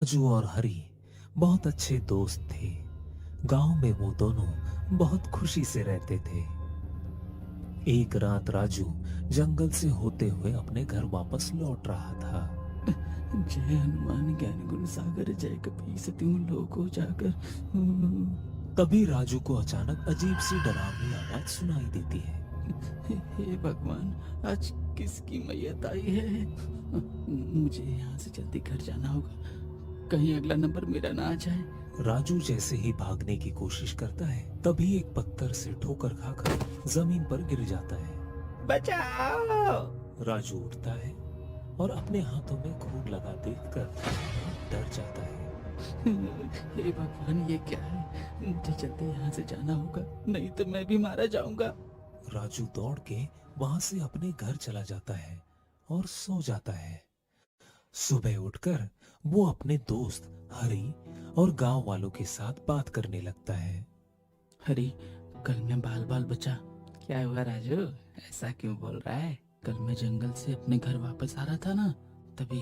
राजू और हरी बहुत अच्छे दोस्त थे। गांव में वो दोनों बहुत खुशी से रहते थे। एक रात राजू जंगल से होते हुए अपने घर वापस लौट रहा था। जय हनुमान ज्ञान गुण सागर, जय कपीस तिहु लोको जागर। तभी राजू को अचानक अजीब सी डरावनी आवाज सुनाई देती है। हे भगवान, आज किसकी मैयत आई है? मुझे यहाँ से जल्दी घर जाना होगा, कहीं अगला नंबर मेरा ना आ जाए। राजू जैसे ही भागने की कोशिश करता है तभी एक पत्थर से ठोकर खाकर जमीन पर गिर जाता है। बचाओ! राजू उठता है और अपने हाथों में खून लगा देखकर डर जाता है। हे भगवान, ये क्या है? मुझे जल्दी यहाँ से जाना होगा, नहीं तो मैं भी मारा जाऊंगा। राजू दौड़ के वहां से अपने घर चला जाता है और सो जाता है। सुबह उठकर वो अपने दोस्त हरी और गांव वालों के साथ बात करने लगता है। हरी, कल मैं बाल बाल बचा। क्या हुआ राजू, ऐसा क्यों बोल रहा है? कल मैं जंगल से अपने घर वापस आ रहा था ना, तभी।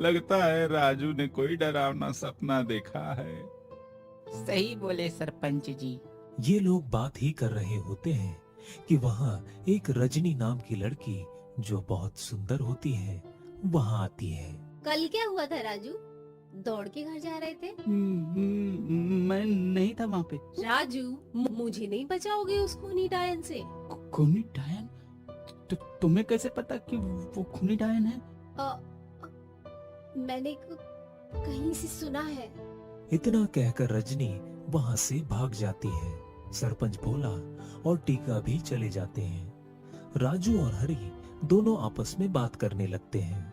लगता है राजू ने कोई डरावना सपना देखा है। सही बोले सरपंच जी। ये लोग बात ही कर रहे होते हैं कि वहां एक रजनी नाम की लड़की जो बहुत सुंदर होती है वहां आती है। कल क्या हुआ था राजू? दौड़ के घर जा रहे थे? मैं नहीं था वहाँ पे। राजू, मुझे नहीं बचाओगे उस खूनी डायन से? खूनी डायन? तो तुम्हें कैसे पता कि वो खूनी डायन है? मैंने कहीं से सुना है। इतना कहकर रजनी वहां से भाग जाती है। सरपंच भोला और टीका भी चले जाते हैं। राजू और हरी दोनों आपस में बात करने लगते हैं।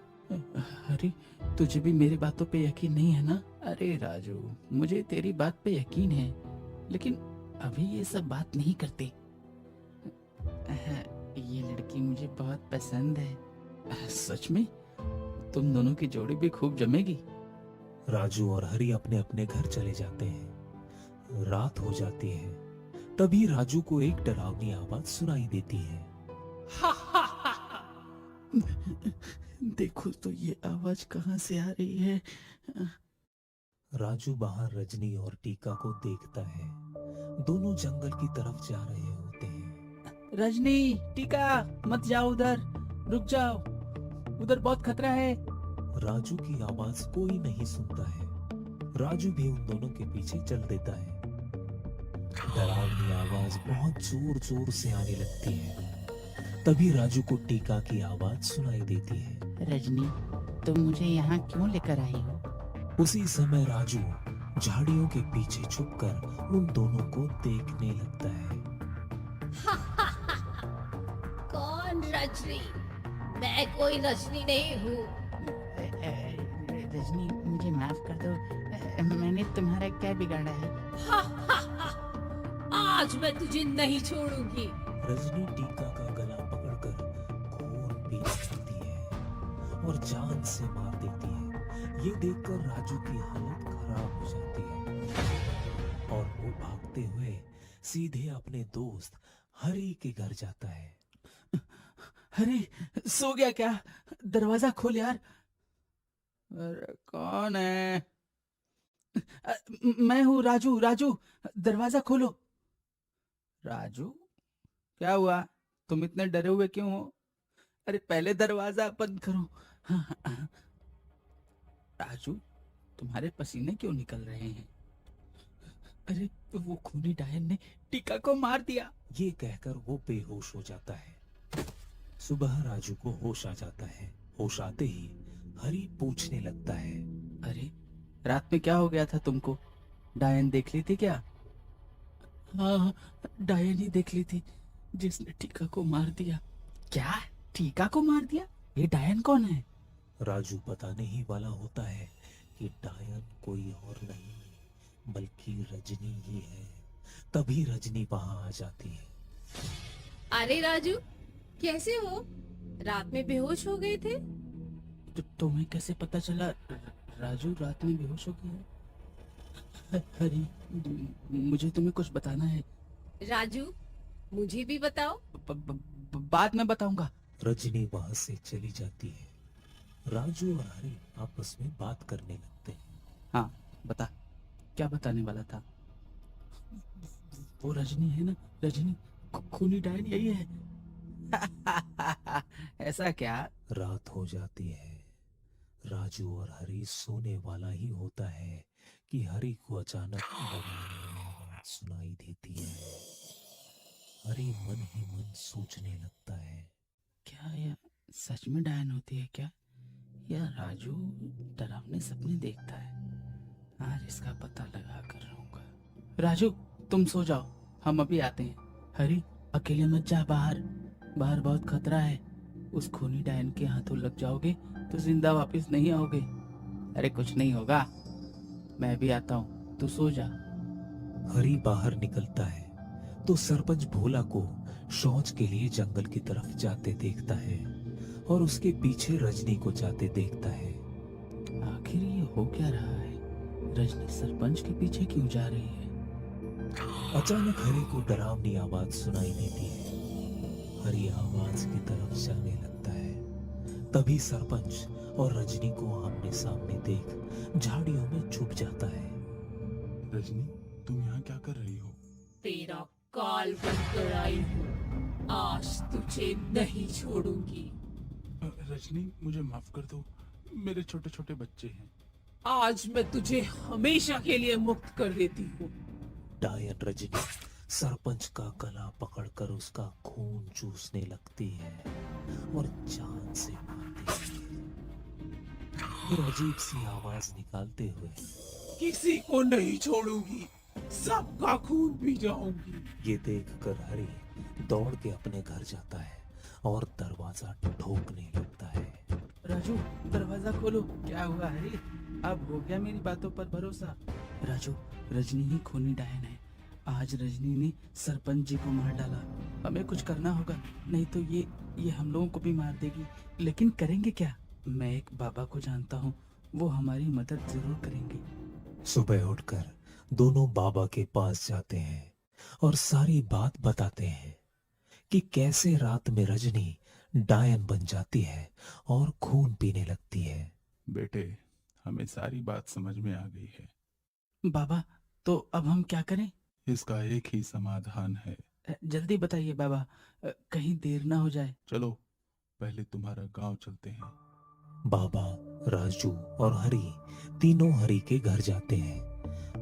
अरे, तुझे भी मेरी बातों पे यकीन नहीं है ना? अरे राजू, मुझे तेरी बात पे यकीन है, लेकिन अभी ये सब बात नहीं करते। ये लड़की मुझे बहुत पसंद है। सच में? तुम दोनों की जोड़ी भी खूब जमेगी। राजू और हरी अपने अपने घर चले जाते हैं। रात हो जाती है। तभी राजू को एक डरावनी आवाज सुनाई देती है। देखो तो ये आवाज कहाँ से आ रही है? राजू बाहर रजनी और टीका को देखता है। दोनों जंगल की तरफ जा रहे होते हैं। रजनी, टीका, मत जाओ उधर, रुक जाओ, उधर बहुत खतरा है। राजू की आवाज कोई नहीं सुनता है। राजू भी उन दोनों के पीछे चल देता है। डरावनी आवाज बहुत जोर जोर से आने लगती है। तभी राजू को टीका की आवाज सुनाई देती है। रजनी, तुम मुझे यहाँ क्यों लेकर आई हो? उसी समय राजू झाड़ियों के पीछे छुपकर उन दोनों को देखने लगता है। कौन रजनी? मैं कोई रजनी नहीं हूँ। रजनी, मुझे माफ कर दो, मैंने तुम्हारा क्या बिगाड़ा है? आज मैं तुझे नहीं छोड़ूंगी। रजनी टीका का गला पकड़कर खून पी लेती है और जान से मार देती है। ये देखकर राजू की हालत खराब हो जाती है और वो भागते हुए सीधे अपने दोस्त हरी के घर जाता है। अरे, सो गया क्या? दरवाजा खोल यार। अरे कौन है? मैं हूँ राजू। राजू, दरवाजा खोलो। राजू, क्या हुआ? तुम इतने डरे हुए क्यों हो? अरे पहले दरवाजा बंद करो। राजू, तुम्हारे पसीने क्यों निकल रहे हैं? अरे, वो खूनी डायन ने टीका को मार दिया। ये कहकर वो बेहोश हो जाता है। सुबह राजू को होश आ जाता है। होश आते ही हरी पूछने लगता है। अरे, रात में क्या हो गया था तुमको? डायन देख ली थी क्या? हाँ, डायन ही देख ली थी, जिसने टीका को मार दिया। क्या? टीका को मार दिया? ये डायन कौन है? राजू बताने ही वाला होता है कि डायन कोई और नहीं बल्कि रजनी ही है। तभी रजनी वहां आ जाती है। अरे राजू, कैसे हो? रात में बेहोश हो गए थे? तो तुम्हें कैसे पता चला राजू रात में बेहोश हो गया? हरी, मुझे तुम्हें कुछ बताना है। राजू, मुझे भी बताओ। बाद में बताऊंगा। रजनी वहां से चली जाती है। राजू और हरी आपस में बात करने लगते हैं। हाँ, बता, क्या बताने वाला था? वो रजनी है ना, रजनी, खूनी डायन यही है। ऐसा क्या? रात हो जाती है। राजू और हरी सोने वाला ही होता है कि हरी को अचानक डरावनी आवाज सुनाई देती है। हरी मन ही मन सोचने लगता है। क्या यह सच में डायन होती है क्या, या राजू डरावने सपने देखता है? आज इसका पता लगा कर रहूंगा। राजू, तुम सो जाओ, हम अभी आते हैं। हरी, अकेले मत जा बाहर, बाहर बहुत खतरा है। उस खूनी डायन के हाथों लग जाओगे तो जिंदा वापस नहीं आओगे। अरे कुछ नहीं होगा, मैं भी आता हूँ, तू सो जा। हरी बाहर निकलता है तो सरपंच भोला को शौच के लिए जंगल की तरफ जाते देखता है और उसके पीछे रजनी को जाते देखता है। आखिर ये हो क्या रहा है? रजनी सरपंच के पीछे क्यों जा रही है? अचानक हरी को डरावनी आवाज सुनाई देती है। हरी आवाज की तरफ जाने लगता है। तभी सरपंच और रजनी को आमने सामने देख झाड़ियों में छुप जाता है। रजनी, तुम यहाँ क्या कर रही हो? तेरा काल बनकर आई हूँ, आज तुझे नहीं छोड़ूंगी। रजनी, मुझे माफ कर दो, मेरे छोटे छोटे बच्चे हैं। आज मैं तुझे हमेशा के लिए मुक्त कर देती हूँ। डायन रजनी सरपंच का गला पकड़कर उसका खून चूसने लगती है और जान से मार देती है। फिर अजीब सी आवाज निकालते हुए किसी को नहीं छोड़ूंगी, सबका खून पी जाऊंगी। ये देखकर हरी दौड़ के अपने घर जाता है और दरवाजा ठोकने लगता है। राजू, दरवाजा खोलो। क्या हुआ हरी? अब हो गया मेरी बातों पर भरोसा? राजू, रजनी ही खूनी डायन है। आज रजनी ने सरपंच जी को मार डाला। हमें कुछ करना होगा, नहीं तो ये हम लोगों को भी मार देगी। लेकिन करेंगे क्या? मैं एक बाबा को जानता हूँ, वो हमारी मदद जरूर करेंगे। सुबह उठकर दोनों बाबा के पास जाते हैं और सारी बात बताते हैं कि कैसे रात में रजनी डायन बन जाती है और खून पीने लगती है। बेटे, हमें सारी बात समझ में आ गई है। बाबा, तो अब हम क्या करें? इसका एक ही समाधान है। जल्दी बताइए बाबा, कहीं देर ना हो जाए। चलो, पहले तुम्हारा गांव चलते हैं। बाबा, राजू और हरी तीनों हरी के घर जाते हैं।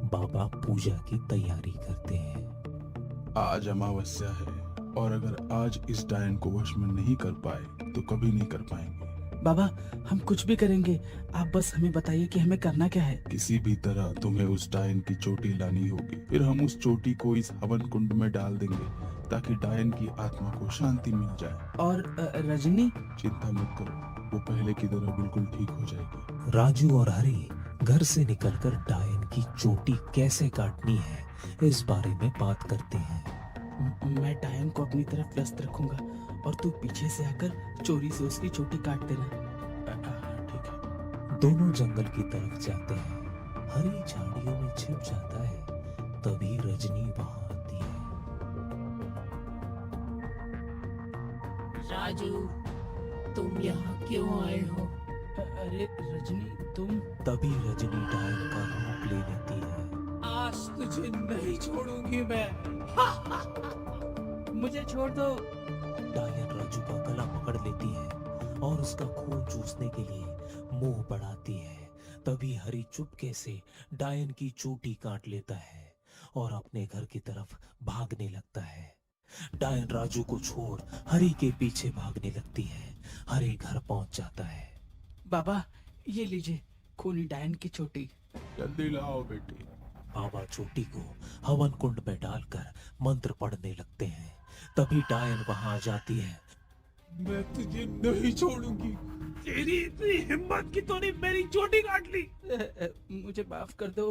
बाबा पूजा की तैयारी करते हैं। आज अमावस्या है और अगर आज इस डायन को वश में नहीं कर पाए तो कभी नहीं कर पाएंगे। बाबा, हम कुछ भी करेंगे, आप बस हमें बताइए कि हमें करना क्या है। किसी भी तरह तुम्हें उस डायन की चोटी लानी होगी। फिर हम उस चोटी को इस हवन कुंड में डाल देंगे ताकि डायन की आत्मा को शांति मिल जाए। और रजनी? चिंता मत करो, वो पहले की तरह बिल्कुल ठीक हो जाएगी। राजू और हरी घर से निकलकर डायन की चोटी कैसे काटनी है इस बारे में बात करते हैं। मैं डायन को अपनी तरफ व्यस्त रखूंगा और तू पीछे से आकर चोरी से उसकी चोटी काट देना। ठीक है। दोनों जंगल की तरफ जाते हैं। हरी झाड़ियों में छिप जाता है। तभी रजनी वहां आती है। राजू, तुम यहाँ क्यों आए हो? अरे रजनी, तुम? तभी रजनी डायन का रूप ले लेती है। आज तुझे नहीं छोड़ूंगी मैं। मुझे छोड़ दो। डायन राजू का गला पकड़ लेती है और उसका खून चूसने के लिए मुंह बढ़ाती है। तभी हरी चुपके से डायन की चोटी काट लेता है और अपने घर की तरफ भागने लगता है। डायन राजू को छोड़ हरी के पीछे भागने लगती है। हरी घर पहुंच जाता है। बाबा, ये लीजिए खूनी डायन की चोटी। जल्दी लाओ बेटी। बाबा चोटी को हवन कुंड में डालकर मंत्र पढ़ने लगते हैं। तभी डायन वहां आ जाती है। मैं तुझे नहीं छोड़ूंगी। तेरी इतनी हिम्मत की तूने मेरी चोटी काट ली। मुझे माफ कर दो।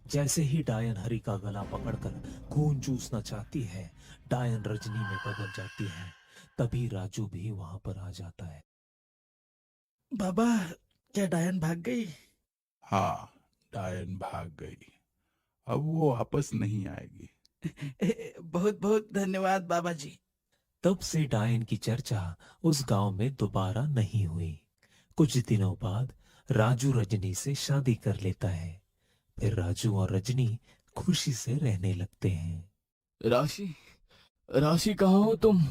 जैसे ही डायन हरी का गला पकड़कर खून चूसना चाहती है, डायन रजनी में बदल जाती है। तभी राजू भी वहां पर आ जाता है। बाबा, क्या डायन भाग गई? हाँ, डायन भाग गई। अब वो वापस नहीं आएगी। बहुत बहुत धन्यवाद बाबा जी। तब से डायन की चर्चा उस गांव में दोबारा नहीं हुई। कुछ दिनों बाद राजू रजनी से शादी कर लेता है। फिर राजू और रजनी खुशी से रहने लगते हैं। राशि, राशि कहाँ हो तुम?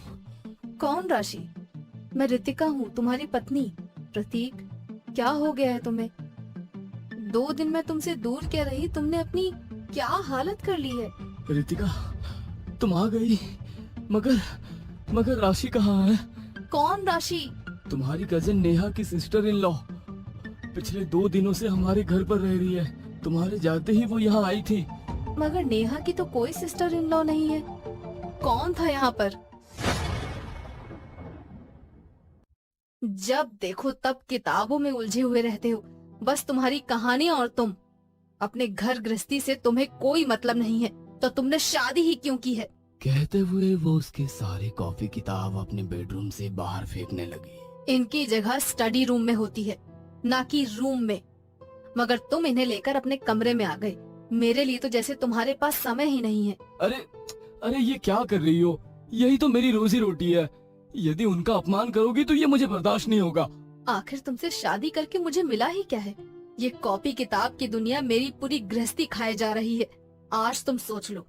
कौन राशि? मैं रितिका हूँ, तुम्हारी पत्नी। प्रतीक, क्या हो गया है तुम्हें? 2 दिन मैं तुमसे दूर क्या रही, तुमने अपनी क्या हालत कर ली है? रितिका, तुम आ गई, मगर मगर राशि कहाँ है? कौन राशि? तुम्हारी कजिन नेहा की सिस्टर इन लॉ। पिछले 2 दिनों से हमारे घर पर रह रही है। तुम्हारे जाते ही वो यहाँ आई थी। मगर नेहा की तो कोई सिस्टर इन लॉ नहीं है। कौन था यहाँ पर? जब देखो तब किताबों में उलझे हुए रहते हो, बस तुम्हारी कहानी और तुम। अपने घर गृहस्थी से तुम्हें कोई मतलब नहीं है, तो तुमने शादी ही क्यों की है? कहते हुए वो उसके सारे कॉपी किताब अपने बेडरूम से बाहर फेंकने लगी। इनकी जगह स्टडी रूम में होती है, ना कि रूम में। मगर तुम इन्हें लेकर अपने कमरे में आ गए। मेरे लिए तो जैसे तुम्हारे पास समय ही नहीं है। अरे अरे, ये क्या कर रही हो? यही तो मेरी रोजी रोटी है। यदि उनका अपमान करोगी तो ये मुझे बर्दाश्त नहीं होगा। आखिर तुमसे शादी करके मुझे मिला ही क्या है? ये कॉपी किताब की दुनिया मेरी पूरी गृहस्थी खाए जा रही है। आज तुम सोच लो,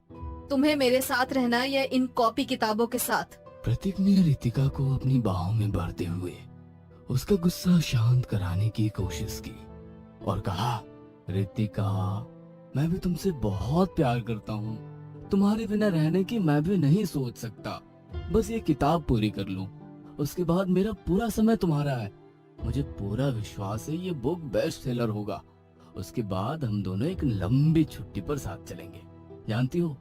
तुम्हें मेरे साथ रहना या इन कॉपी किताबों के साथ? प्रतीक ने रितिका को अपनी बाहों में भरते हुए उसका गुस्सा शांत कराने की कोशिश की और कहा, रितिका, मैं भी तुमसे बहुत प्यार करता हूँ। तुम्हारे बिना रहने की मैं भी नहीं सोच सकता। बस ये किताब पूरी कर लूं, उसके बाद मेरा पूरा समय तुम्हारा है। मुझे पूरा विश्वास है ये बुक बेस्ट सेलर होगा। उसके बाद हम दोनों एक लंबी छुट्टी पर साथ चलेंगे। जानती हो,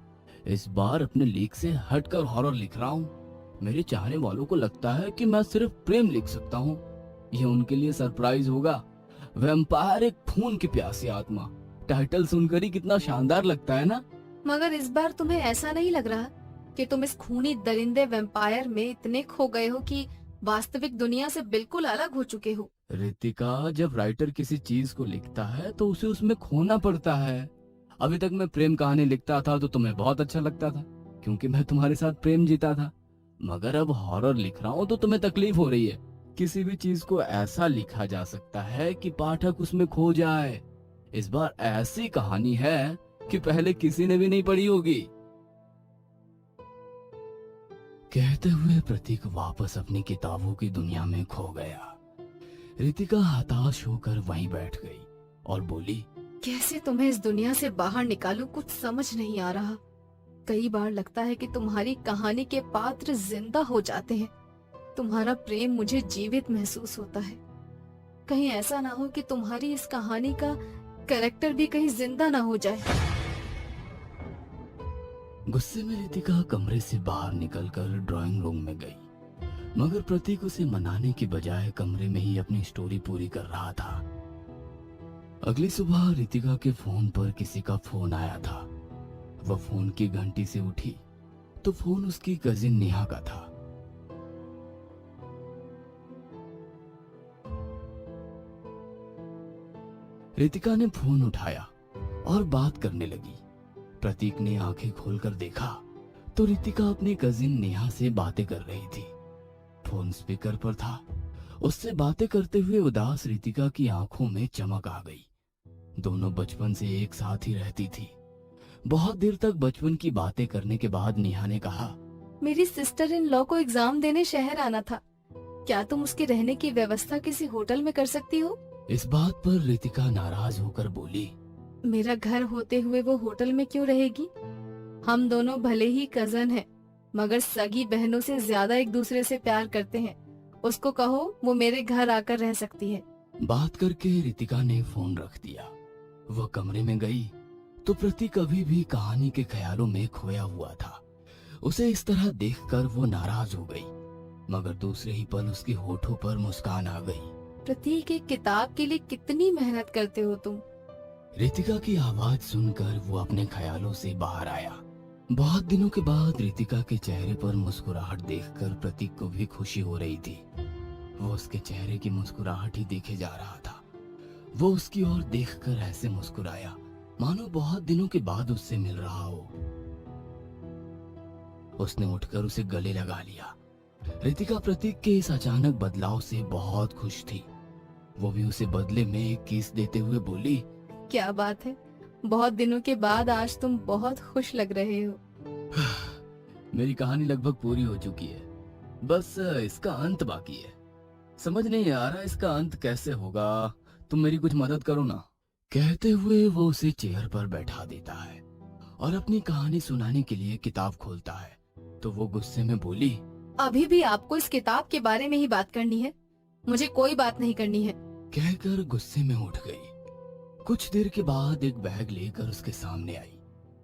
इस बार अपने लीक से हटकर हॉरर लिख रहा हूँ। मेरे चाहने वालों को लगता है कि मैं सिर्फ प्रेम लिख सकता हूँ। ये उनके लिए सरप्राइज होगा। वैम्पायर एक खून की प्यासी आत्मा। टाइटल सुनकर ही कितना शानदार लगता है ना? मगर इस बार तुम्हें ऐसा नहीं लग रहा कि तुम इस खूनी दरिंदे वैम्पायर में इतने खो गए हो कि वास्तविक दुनिया से बिल्कुल अलग हो चुके हो? रितिका, जब राइटर किसी चीज को लिखता है तो उसे उसमें खोना पड़ता है। अभी तक मैं प्रेम कहानी लिखता था तो तुम्हें बहुत अच्छा लगता था, क्योंकि मैं तुम्हारे साथ प्रेम जीता था। मगर अब हॉरर लिख रहा हूँ तो तुम्हें तकलीफ हो रही है। किसी भी चीज को ऐसा लिखा जा सकता है कि पाठक उसमें खो जाए। इस बार ऐसी कहानी है कि पहले किसी ने भी नहीं पढ़ी होगी। कहते हुए प्रतीक वापस अपनी किताबों की दुनिया में खो गया। रितिका हताश होकर वहीं बैठ गई और बोली, कैसे तुम्हें इस दुनिया से बाहर निकालूं, कुछ समझ नहीं आ रहा। कई बार लगता है कि तुम्हारी कहानी के पात्र जिंदा हो जाते हैं। तुम्हारा प्रेम मुझे जीवित महसूस होता है। कहीं ऐसा ना हो कि तुम्हारी इस कहानी का कैरेक्टर भी कहीं जिंदा ना हो जाए। गुस्से में रितिका कमरे से बाहर निकलकर ड्राइंग रूम में गई, मगर प्रतीक उसे मनाने की बजाय कमरे में ही अपनी स्टोरी पूरी कर रहा था। अगली सुबह रितिका के फोन पर किसी का फोन आया था। वह फोन की घंटी से उठी तो फोन उसकी कजिन नेहा का था। रितिका ने फोन उठाया और बात करने लगी। प्रतीक ने आंखें खोलकर देखा तो रितिका अपनी कजिन नेहा से बातें कर रही थी। फोन स्पीकर पर था। उससे बातें करते हुए उदास रितिका की आंखों में चमक आ गई। दोनों बचपन से एक साथ ही रहती थी। बहुत देर तक बचपन की बातें करने के बाद नेहा ने कहा, मेरी सिस्टर इन लॉ को एग्जाम देने शहर आना था। क्या तुम उसके रहने की व्यवस्था किसी होटल में कर सकती हो? इस बात पर रितिका नाराज होकर बोली, मेरा घर होते हुए वो होटल में क्यों रहेगी? हम दोनों भले ही कजन हैं, मगर सगी बहनों से ज्यादा एक दूसरे से प्यार करते हैं। उसको कहो वो मेरे घर आकर रह सकती है। बात करके रितिका ने फोन रख दिया। वह कमरे में गई तो प्रतीक अभी भी कहानी के ख्यालों में खोया हुआ था। उसे इस तरह देखकर वो नाराज हो गई, मगर दूसरे ही पल उसके होठों पर मुस्कान आ गई। प्रतीक, एक किताब के लिए कितनी मेहनत करते हो तुम। रितिका की आवाज सुनकर वो अपने ख्यालों से बाहर आया। बहुत दिनों के बाद रितिका के चेहरे पर मुस्कुराहट देखकर प्रतीक को भी खुशी हो रही थी। वो उसके चेहरे की मुस्कुराहट ही देखे जा रहा था। वो उसकी ओर देखकर ऐसे मुस्कुराया मानो बहुत दिनों के बाद उससे मिल रहा हो। उसने उठकर उसे गले लगा लिया। रितिका प्रतीक के इस अचानक बदलाव से बहुत खुश थी। वो भी उसे बदले में एक किस देते हुए बोली, क्या बात है, बहुत दिनों के बाद आज तुम बहुत खुश लग रहे हो। मेरी कहानी लगभग पूरी हो चुकी है, बस इसका अंत बाकी है। समझ नहीं आ रहा इसका अंत कैसे होगा, तुम मेरी कुछ मदद करो ना। कहते हुए वो उसे चेयर पर बैठा देता है और अपनी कहानी सुनाने के लिए किताब खोलता है। तो वो गुस्से में बोली, अभी भी आपको इस किताब के बारे में ही बात करनी है? मुझे कोई बात नहीं करनी है। कहकर गुस्से में उठ गई। कुछ देर के बाद एक बैग लेकर उसके सामने आई।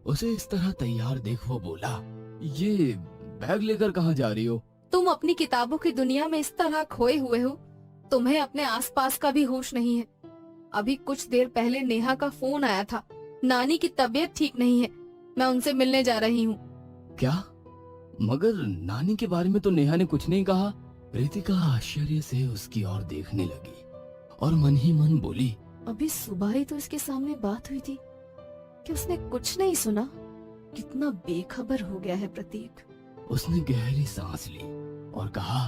उसे इस तरह तैयार देख वो बोला, ये बैग लेकर कहाँ जा रही हो? तुम अपनी किताबों की दुनिया में इस तरह खोए हुए हो, तुम्हें अपने आसपास का भी होश नहीं है। अभी कुछ देर पहले नेहा का फोन आया था, नानी की तबीयत ठीक नहीं है, मैं उनसे मिलने जा रही हूँ। क्या? मगर नानी के बारे में तो नेहा ने कुछ नहीं कहा। रितिका आश्चर्य से उसकी ओर देखने लगी और मन ही मन बोली, अभी सुबह ही तो इसके सामने बात हुई थी कि उसने कुछ नहीं सुना। कितना बेखबर हो गया है प्रतीक। उसने गहरी सांस ली और कहा,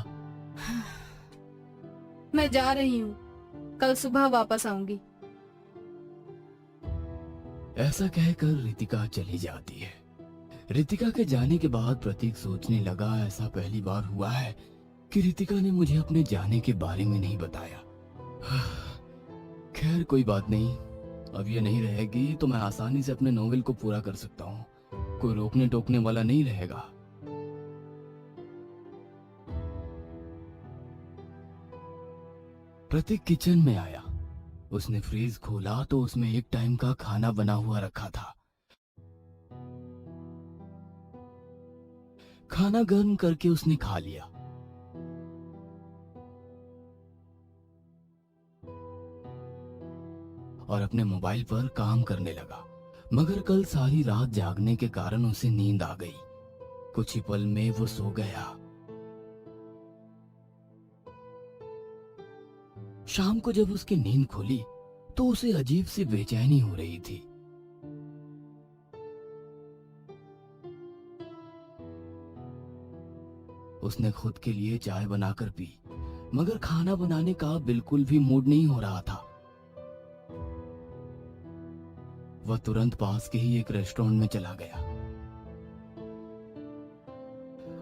मैं जा रही हूँ, कल सुबह वापस आऊंगी। ऐसा कहकर रितिका चली जाती है। रितिका के जाने के बाद प्रतीक सोचने लगा, ऐसा पहली बार हुआ है कि रितिका ने मुझे अपने जाने के बारे में नहीं बताया। खैर कोई बात नहीं, अब ये नहीं रहेगी तो मैं आसानी से अपने नोवेल को पूरा कर सकता हूँ, कोई रोकने टोकने वाला नहीं रहेगा। प्रतीक किचन में आया। उसने फ्रीज खोला तो उसमें एक टाइम का खाना बना हुआ रखा था। खाना गर्म करके उसने खा लिया। और अपने मोबाइल पर काम करने लगा। मगर कल सारी रात जागने के कारण उसे नींद आ गई। कुछ ही पल में वो सो गया। शाम को जब उसकी नींद खुली तो उसे अजीब सी बेचैनी हो रही थी। उसने खुद के लिए चाय बनाकर पी, मगर खाना बनाने का बिल्कुल भी मूड नहीं हो रहा था। वह तुरंत पास के ही एक रेस्टोरेंट में चला गया।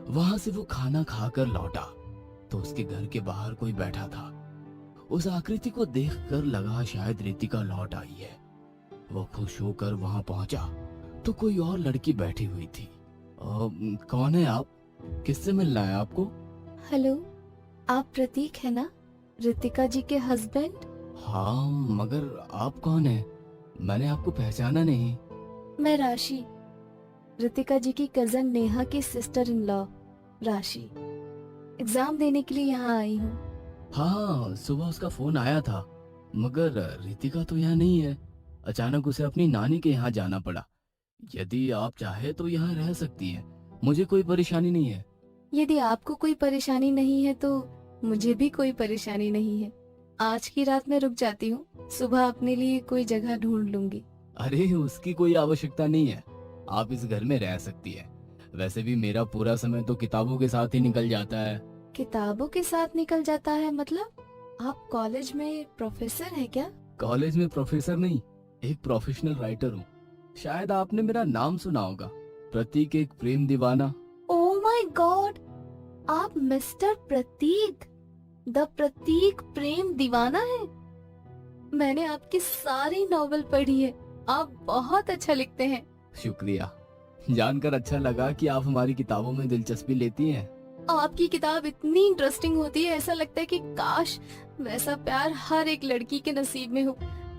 वहां से वो खाना खाकर लौटा तो उसके घर के बाहर कोई बैठा था। उस आकृति को देखकर लगा शायद रितिका लौट आई है। वो खुश होकर वहां पहुंचा तो कोई और लड़की बैठी हुई थी। कौन है आप? किससे मिलना है आपको? हेलो, आप प्रतीक है ना, रितिका जी के हस्बैंड? हाँ, मगर आप कौन है? मैंने आपको पहचाना नहीं। मैं राशि, रितिका जी की कजन नेहा की सिस्टर इन लॉ राशि। एग्जाम देने के लिए यहाँ आई हूँ। हाँ, सुबह उसका फोन आया था, मगर रितिका तो यहाँ नहीं है। अचानक उसे अपनी नानी के यहाँ जाना पड़ा। यदि आप चाहे तो यहाँ रह सकती है, मुझे कोई परेशानी नहीं है। यदि आपको कोई परेशानी नहीं है तो मुझे भी कोई परेशानी नहीं है। आज की रात में रुक जाती हूँ, सुबह अपने लिए कोई जगह ढूंढ लूंगी। अरे उसकी कोई आवश्यकता नहीं है, आप इस घर में रह सकती है। वैसे भी मेरा पूरा समय तो किताबों के साथ ही निकल जाता है। किताबों के साथ निकल जाता है मतलब? आप कॉलेज में प्रोफेसर हैं क्या? कॉलेज में प्रोफेसर नहीं, एक प्रोफेशनल राइटर हूँ। शायद आपने मेरा नाम सुना होगा, प्रतीक एक प्रेम दीवाना। ओह माय गॉड, आप मिस्टर प्रतीक, द प्रतीक प्रेम दीवाना है। मैंने आपकी सारी नॉवेल पढ़ी है, आप बहुत अच्छा लिखते हैं। शुक्रिया, जानकर अच्छा लगा कि आप हमारी किताबों में दिलचस्पी लेती हैं। आपकी किताब इतनी इंटरेस्टिंग होती है, ऐसा लगता है कि काश वैसा प्यार हर एक लड़की के नसीब में हो।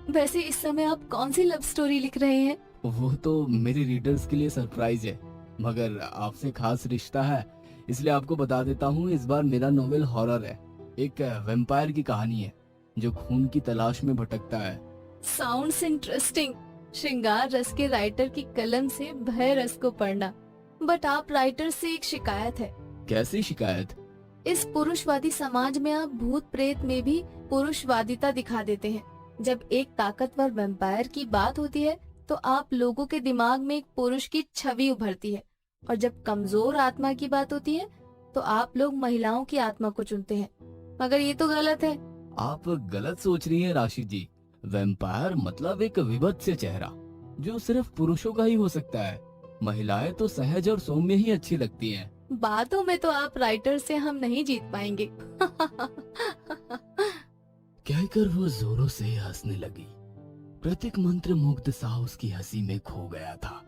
वैसे इस समय आप कौन सी लव स्टोरी लिख रहे हैं? वो तो मेरे रीडर्स के लिए सरप्राइज है, मगर आपसे खास रिश्ता है इसलिए आपको बता देता हूँ। इस बार मेरा नोवेल हॉरर है। एक वैम्पायर की कहानी है जो खून की तलाश में भटकता है। Sounds interesting. श्रृंगार रस के राइटर की कलम से भय रस को पढ़ना। बट आप राइटर से एक शिकायत है। कैसी शिकायत? इस पुरुषवादी समाज में आप भूत प्रेत में भी पुरुषवादिता दिखा देते हैं। जब एक ताकतवर वैम्पायर की बात होती है तो आप लोगों के दिमाग में एक पुरुष की छवि उभरती है, और जब कमजोर आत्मा की बात होती है तो आप लोग महिलाओं की आत्मा को चुनते हैं। मगर ये तो गलत है। आप गलत सोच रही हैं राशि जी। वैम्पायर मतलब एक विभत्स चेहरा जो सिर्फ पुरुषों का ही हो सकता है। महिलाएं तो सहज और सौम्य ही अच्छी लगती हैं। बातों में तो आप राइटर से हम नहीं जीत पाएंगे। कहकर वो जोरों से हंसने लगी। प्रतीक मंत्र मुग्ध सा उसकी हंसी में खो गया था।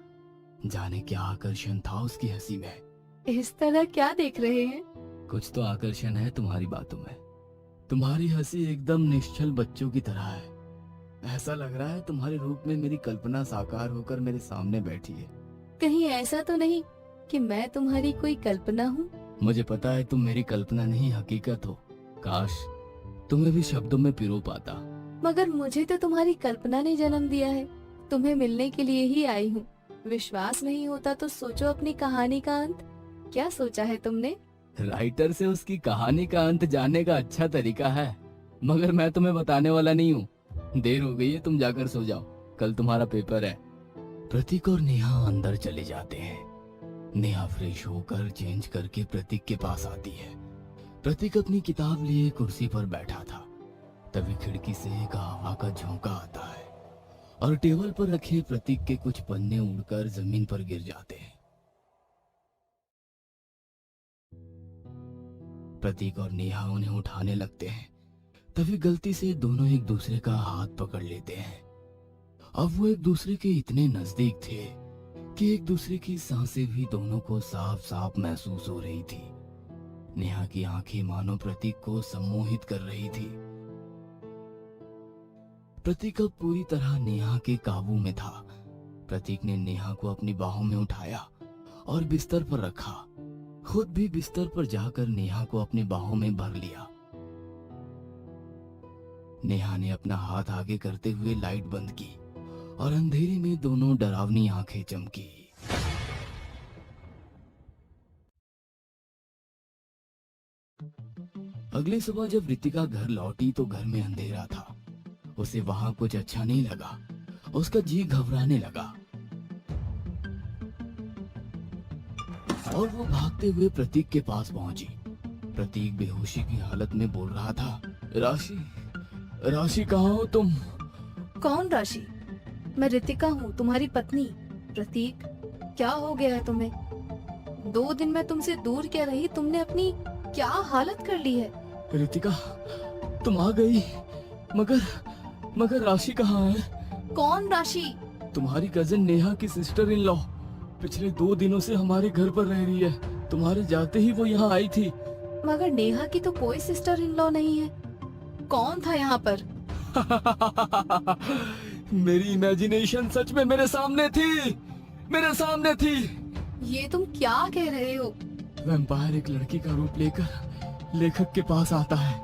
जाने क्या आकर्षण था उसकी हंसी में। इस तरह क्या देख रहे हैं? कुछ तो आकर्षण है तुम्हारी बातों में। तुम्हारी हंसी एकदम निश्चल बच्चों की तरह है। ऐसा लग रहा है तुम्हारे रूप में मेरी कल्पना साकार होकर मेरे सामने बैठी है। कहीं ऐसा तो नहीं कि मैं तुम्हारी कोई कल्पना हूँ? मुझे पता है तुम मेरी कल्पना नहीं हकीकत हो। काश तुम्हें भी शब्दों में पिरो पाता। मगर मुझे तो तुम्हारी कल्पना ने जन्म दिया है। तुम्हें मिलने के लिए ही आई हूँ। विश्वास नहीं होता तो सोचो अपनी कहानी का अंत। क्या सोचा है तुमने? राइटर से उसकी कहानी का अंत जानने का अच्छा तरीका है, मगर मैं तुम्हें बताने वाला नहीं हूँ। देर हो गई है, तुम जाकर सो जाओ, कल तुम्हारा पेपर है। प्रतीक और नेहा अंदर चले जाते हैं। नेहा फ्रेश होकर चेंज करके प्रतीक के पास आती है। प्रतीक अपनी किताब लिए कुर्सी पर बैठा था। तभी खिड़की से एक हवा का झोंका आता है और टेबल पर रखे प्रतीक के कुछ पन्ने उड़कर जमीन पर गिर जाते हैं। प्रतीक और नेहा उन्हें उठाने लगते हैं। तभी गलती से दोनों एक दूसरे का हाथ पकड़ लेते हैं। अब वो एक दूसरे के इतने नजदीक थे कि एक दूसरे की सांसें भी दोनों को साफ साफ महसूस हो रही थी। नेहा की आंखें मानो प्रतीक को सम्मोहित कर रही थी। प्रतीक अब पूरी तरह नेहा के काबू में था। प्रतीक ने नेहा को अपनी बाहों में उठाया और बिस्तर पर रखा। खुद भी बिस्तर पर जाकर नेहा को अपनी बाहों में भर लिया। नेहा ने अपना हाथ आगे करते हुए लाइट बंद की और अंधेरे में दोनों डरावनी आंखें चमकी। अगली सुबह जब रितिका घर लौटी तो घर में अंधेरा था। उसे वहां कुछ अच्छा नहीं लगा। उसका जी घबराने लगा और वो भागते हुए प्रतीक के पास पहुंची। प्रतीक बेहोशी की हालत में बोल रहा था, राशि, राशि कहाँ हो तुम? कौन राशि? मैं रितिका हूँ, तुम्हारी पत्नी। प्रतीक, क्या हो गया है तुम्हें? 2 दिन मैं तुमसे दूर क्या रही, तुमने अपनी क्या हालत कर ली है? रितिका, तुम आ गई, मगर राशि कहाँ है? कौन राशि? तुम्हारी कजिन नेहा की सिस्टर इन लॉ पिछले 2 दिनों से हमारे घर पर रह रही है। तुम्हारे जाते ही वो यहाँ आई थी। मगर नेहा की तो कोई सिस्टर इन लॉ नहीं है। कौन था यहाँ पर? मेरी इमेजिनेशन सच में मेरे सामने थी, मेरे सामने थी। ये तुम क्या कह रहे हो? वैम्पायर एक लड़की का रूप लेकर लेखक के पास आता है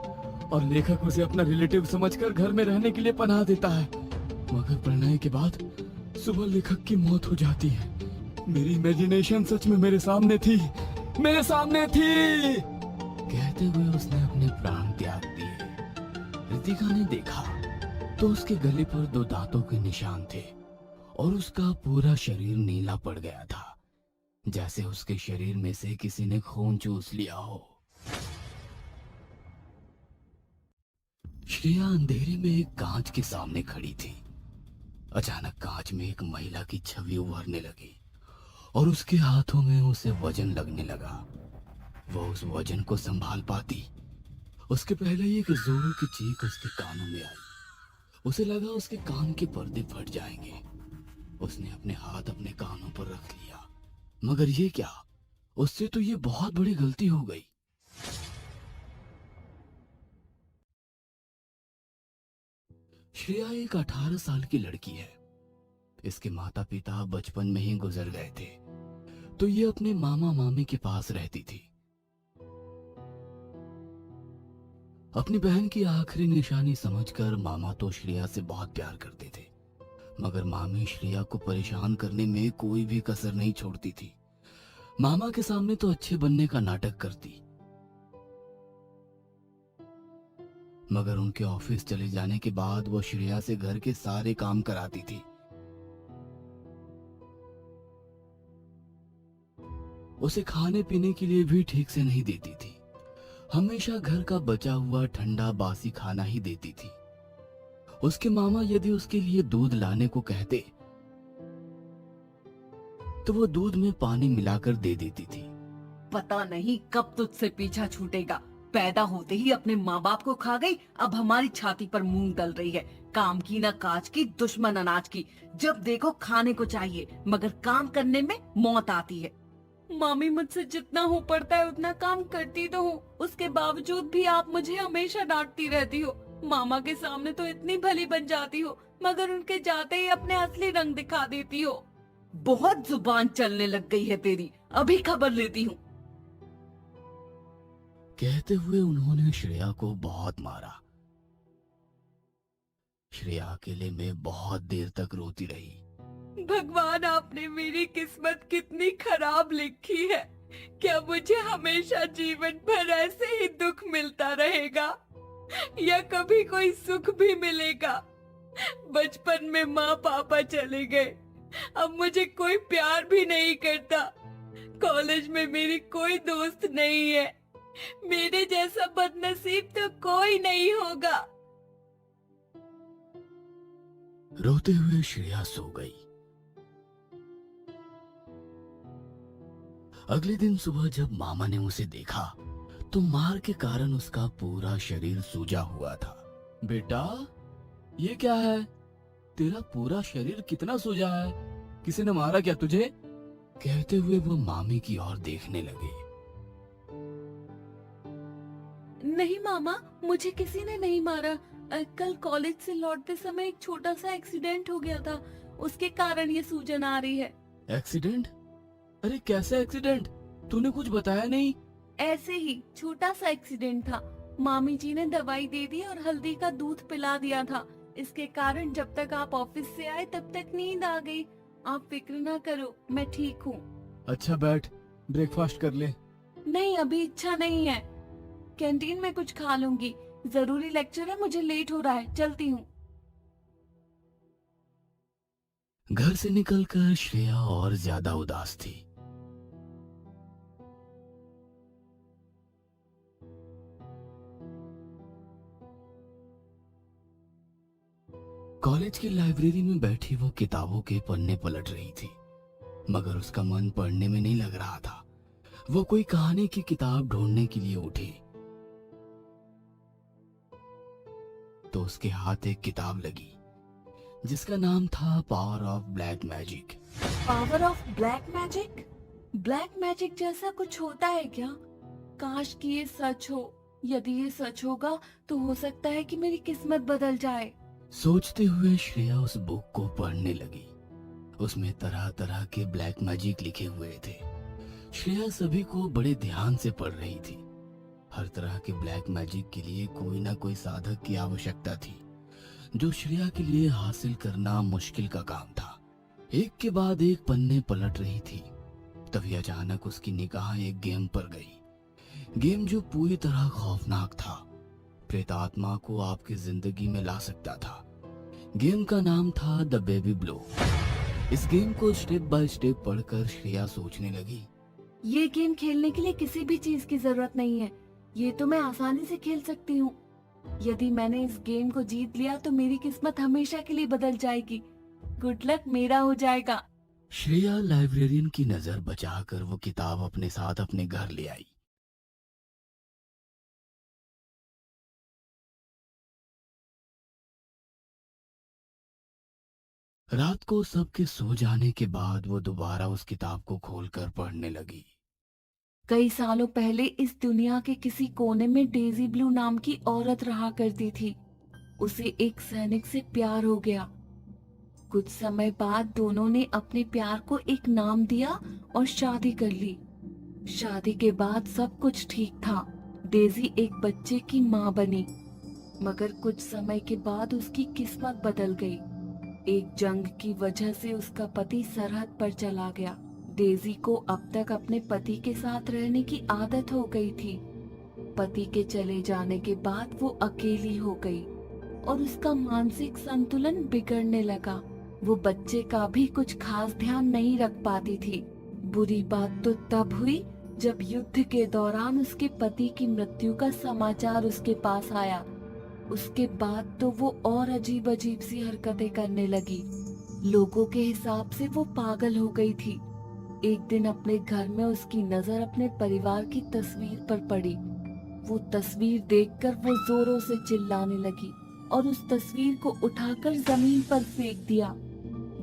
और लेखक उसे अपना रिलेटिव समझकर घर में रहने के लिए पनाह देता है। मगर परिणय के बाद सुबह लेखक की मौत हो जाती है। मेरी इमेजिनेशन सच में मेरे सामने थी, मेरे सामने थी। कहते हुए उसने अपने प्राण त्याग दिए। रितिका ने देखा तो उसके गले पर 2 दांतों के निशान थे और उसका पूरा शरीर नीला पड़ गया था, जैसे उसके शरीर में से किसी ने खून चूस लिया हो। श्रेया अंधेरे में एक कांच के सामने खड़ी थी। अचानक कांच में एक महिला की छवि उभरने लगी और उसके हाथों में उसे वजन लगने लगा। वो उस वजन को संभाल पाती उसके पहले ही एक जोरों की चीख उसके कानों में आई। उसे लगा उसके कान के पर्दे फट जाएंगे। उसने अपने हाथ अपने कानों पर रख लिया, मगर ये क्या, उससे तो ये बहुत बड़ी गलती हो गई। श्रेया एक 18 साल की लड़की है। इसके माता पिता बचपन में ही गुजर गए थे, तो ये अपने मामा मामी के पास रहती थी। अपनी बहन की आखिरी निशानी समझकर मामा तो श्रेया से बहुत प्यार करते थे, मगर मामी श्रेया को परेशान करने में कोई भी कसर नहीं छोड़ती थी। मामा के सामने तो अच्छे बनने का नाटक करती, मगर उनके ऑफिस चले जाने के बाद वो श्रेया से घर के सारे काम कराती थी। उसे खाने पीने के लिए भी ठीक से नहीं देती थी। हमेशा घर का बचा हुआ ठंडा बासी खाना ही देती थी। उसके मामा यदि उसके लिए दूध लाने को कहते तो वो दूध में पानी मिलाकर दे देती थी। पता नहीं कब तुझसे पीछा छूटेगा। पैदा होते ही अपने माँ बाप को खा गई, अब हमारी छाती पर मूंग दल रही है। काम की ना काज की, दुश्मन अनाज की। जब देखो खाने को चाहिए, मगर काम करने में मौत आती है। मामी मुझसे जितना हो पड़ता है उतना काम करती तो हूँ, उसके बावजूद भी आप मुझे हमेशा डांटती रहती हो। मामा के सामने तो इतनी भली बन जाती हो, मगर उनके जाते ही अपने असली रंग दिखा देती हो। बहुत जुबान चलने लग गई है तेरी, अभी खबर लेती हूँ। कहते हुए उन्होंने श्रेया को बहुत मारा। श्रेया अकेले में बहुत देर तक रोती रही। भगवान, आपने मेरी किस्मत कितनी खराब लिखी है। क्या मुझे हमेशा जीवन भर ऐसे ही दुख मिलता रहेगा, या कभी कोई सुख भी मिलेगा? बचपन में माँ पापा चले गए, अब मुझे कोई प्यार भी नहीं करता। कॉलेज में मेरी कोई दोस्त नहीं है। मेरे जैसा बदनसीब तो कोई नहीं होगा। रोते हुए श्रेया सो गई। अगले दिन सुबह जब मामा ने उसे देखा तो मार के कारण उसका पूरा शरीर सूजा हुआ था। बेटा, ये क्या है? तेरा पूरा शरीर कितना सूजा है? किसी ने मारा क्या तुझे? कहते हुए वो मामी की ओर देखने लगे। नहीं मामा, मुझे किसी ने नहीं मारा। कल कॉलेज से लौटते समय एक छोटा सा एक्सीडेंट हो गया था, उसके कारण ये सूजन आ रही है। एक्सीडेंट? अरे कैसा एक्सीडेंट? तूने कुछ बताया नहीं। ऐसे ही छोटा सा एक्सीडेंट था। मामी जी ने दवाई दे दी और हल्दी का दूध पिला दिया था। इसके कारण जब तक आप ऑफिस से आए तब तक नींद आ गई। आप फिक्र ना करो, मैं ठीक हूँ। अच्छा बैठ, ब्रेकफास्ट कर ले। नहीं, अभी इच्छा नहीं है। कैंटीन में कुछ खा लूंगी। जरूरी लेक्चर है, मुझे लेट हो रहा है, चलती हूँ। घर से निकलकर श्रेया और ज्यादा उदास थी। कॉलेज की लाइब्रेरी में बैठी वो किताबों के पन्ने पलट रही थी, मगर उसका मन पढ़ने में नहीं लग रहा था। वो कोई कहानी की किताब ढूंढने के लिए उठी तो उसके हाथ एक किताब लगी जिसका नाम था power of black magic. Power of black magic? Black magic जैसा कुछ होता है क्या? काश कि ये सच हो। यदि ये सच होगा तो हो सकता है कि मेरी किस्मत बदल जाए। सोचते हुए श्रेया उस बुक को पढ़ने लगी। उसमें तरह तरह के ब्लैक मैजिक लिखे हुए थे। श्रेया सभी को बड़े ध्यान से पढ़ रही थी। हर तरह के ब्लैक मैजिक के लिए कोई ना कोई साधक की आवश्यकता थी, जो श्रेया के लिए हासिल करना मुश्किल का काम था। एक के बाद एक पन्ने पलट रही थी, तभी अचानक उसकी निगाह एक गेम पर गई। गेम जो पूरी तरह खौफनाक था, प्रेतात्मा को आपकी जिंदगी में ला सकता था। गेम का नाम था द बेबी ब्लो। इस गेम को स्टेप बाय स्टेप पढ़कर श्रेया सोचने लगी, ये गेम खेलने के लिए किसी भी चीज की जरूरत नहीं है। ये तो मैं आसानी से खेल सकती हूँ। यदि मैंने इस गेम को जीत लिया तो मेरी किस्मत हमेशा के लिए बदल जाएगी। गुड लक मेरा हो जाएगा। श्रेया लाइब्रेरियन की नजर बचाकर वो किताब अपने साथ अपने घर ले आई। रात को सबके सो जाने के बाद वो दोबारा उस किताब को खोलकर पढ़ने लगी। कई सालों पहले इस दुनिया के किसी कोने में डेजी ब्लू नाम की औरत रहा करती थी। उसे एक सैनिक से प्यार हो गया। कुछ समय बाद दोनों ने अपने प्यार को एक नाम दिया और शादी कर ली। शादी के बाद सब कुछ ठीक था। डेजी एक बच्चे की माँ बनी, मगर कुछ समय के बाद उसकी किस्मत बदल गई। एक जंग की वजह से उसका पति सरहद पर चला गया। डेजी को अब तक अपने पति के साथ रहने की आदत हो गई थी। पति के चले जाने के बाद वो अकेली हो गई और उसका मानसिक संतुलन बिगड़ने लगा। वो बच्चे का भी कुछ खास ध्यान नहीं रख पाती थी। बुरी बात तो तब हुई जब युद्ध के दौरान उसके पति की मृत्यु का समाचार उसके पास आया, उसके बाद तो वो और अजीब अजीब सी हरकतें करने लगी। लोगों के हिसाब से वो पागल हो गई थी। एक दिन अपने घर में उसकी नजर अपने परिवार की तस्वीर पर पड़ी। वो तस्वीर देखकर वो जोरों से चिल्लाने लगी और उस तस्वीर को उठाकर जमीन पर फेंक दिया।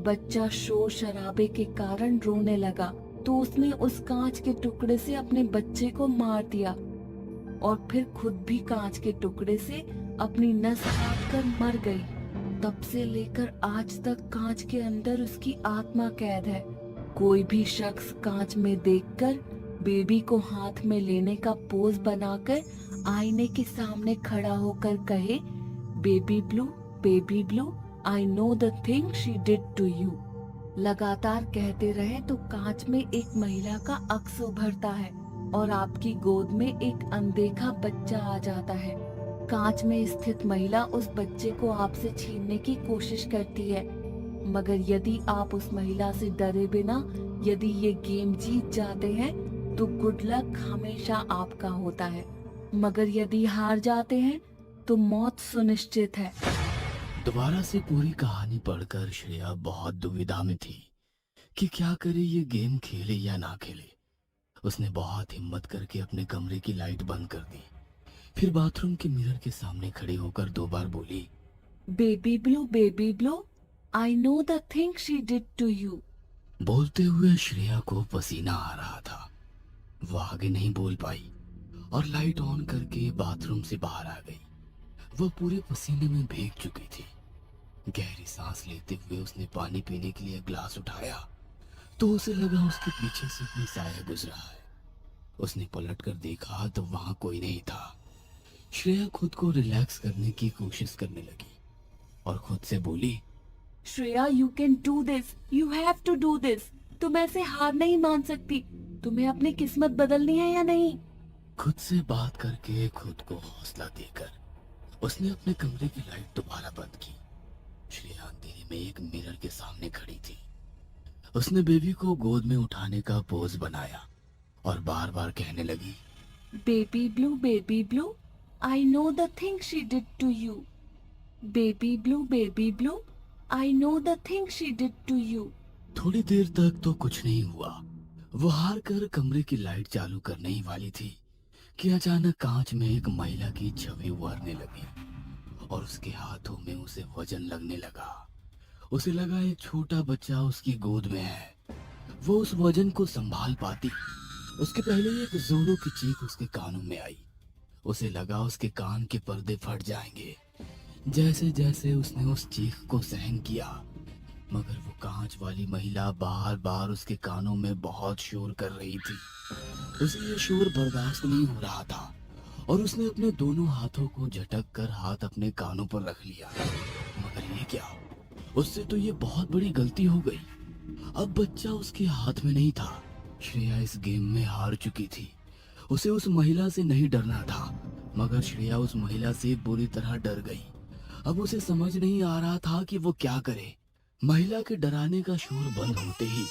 बच्चा शोर शराबे के कारण रोने लगा तो उसने उस कांच के टुकड़े से अपने बच्चे को मार दिया और फिर खुद भी कांच के टुकड़े से अपनी नस काट कर मर गई। तब से लेकर आज तक कांच के अंदर उसकी आत्मा कैद है। कोई भी शख्स कांच में देखकर बेबी को हाथ में लेने का पोज बनाकर आईने के सामने खड़ा होकर कहे, baby blue, I know the thing she did to you. लगातार कहते रहे तो कांच में एक महिला का अक्स उभरता है और आपकी गोद में एक अनदेखा बच्चा आ जाता है। कांच में स्थित महिला उस बच्चे को आपसे छीनने की कोशिश करती है, मगर यदि आप उस महिला से डरे बिना यदि ये गेम जीत जाते हैं तो गुड लक हमेशा आपका होता है, मगर यदि हार जाते हैं तो मौत सुनिश्चित है। दोबारा से पूरी कहानी पढ़कर श्रेया बहुत दुविधा में थी कि क्या करे, ये गेम खेले या ना खेले। उसने बहुत हिम्मत करके अपने कमरे की लाइट बंद कर दी, फिर बाथरूम के मिरर के सामने खड़े होकर 2 बार बोली, baby blue, I know the thing she did to you. बोलते हुए श्रेया को पसीना आ रहा था। वो आगे नहीं बोल पाई और लाइट ऑन करके बाथरूम से बाहर आ गई। वो पूरे पसीने में भीग चुकी थी। गहरी सांस लेते हुए उसने पानी पीने के लिए ग्लास उठाया तो उसे लगा उसके पीछे से कोई साया गुजरा है। उसने पलट कर देखा तो वहां कोई नहीं था। श्रेया खुद को रिलैक्स करने की कोशिश करने लगी और खुद से बोली, Shreya, you can do this, you have to do this. तुम ऐसे हार नहीं मान सकती। तुम्हें अपनी किस्मत बदलनी है या नहीं? खुद से बात करके खुद को हौसला देकर उसने अपने कमरे की लाइट दोबारा बंद की। श्रेया अंधेरे में एक मिरर के सामने खड़ी थी। उसने बेबी को गोद में उठाने का पोज बनाया और बार बार कहने लगी, baby blue, I know the thing she did to you. Baby blue, I know the thing she did to you. थोड़ी देर तक तो कुछ नहीं हुआ। वो हार कर कमरे की लाइट चालू करने ही वाली थी कि अचानक कांच में एक महिला की छवि उभरने लगी और उसके हाथों में उसे वजन लगने लगा। उसे लगा एक छोटा बच्चा उसकी गोद में है। वो उस वजन को संभाल पाती उसके पहले एक जोरों की चीख उसके कानों में आई। उसे लगा उसके कान के पर्दे फट जाएंगे। जैसे जैसे उसने उस चीख को सहन किया, मगर वो कांच वाली महिला बार बार उसके कानों में बहुत शोर कर रही थी। उसे ये शोर बर्दाश्त नहीं हो रहा था और उसने अपने दोनों हाथों को झटक कर हाथ अपने कानों पर रख लिया। मगर ये क्या, उससे तो ये बहुत बड़ी गलती हो गई। अब बच्चा उसके हाथ में नहीं था। श्रेया इस गेम में हार चुकी थी। उसे उस महिला से नहीं डरना था, मगर श्रेया उस महिला से बुरी तरह डर गई। अब उसे समझ नहीं आ रहा था कि वो क्या करे। महिला के डराने का शोर बंद होते ही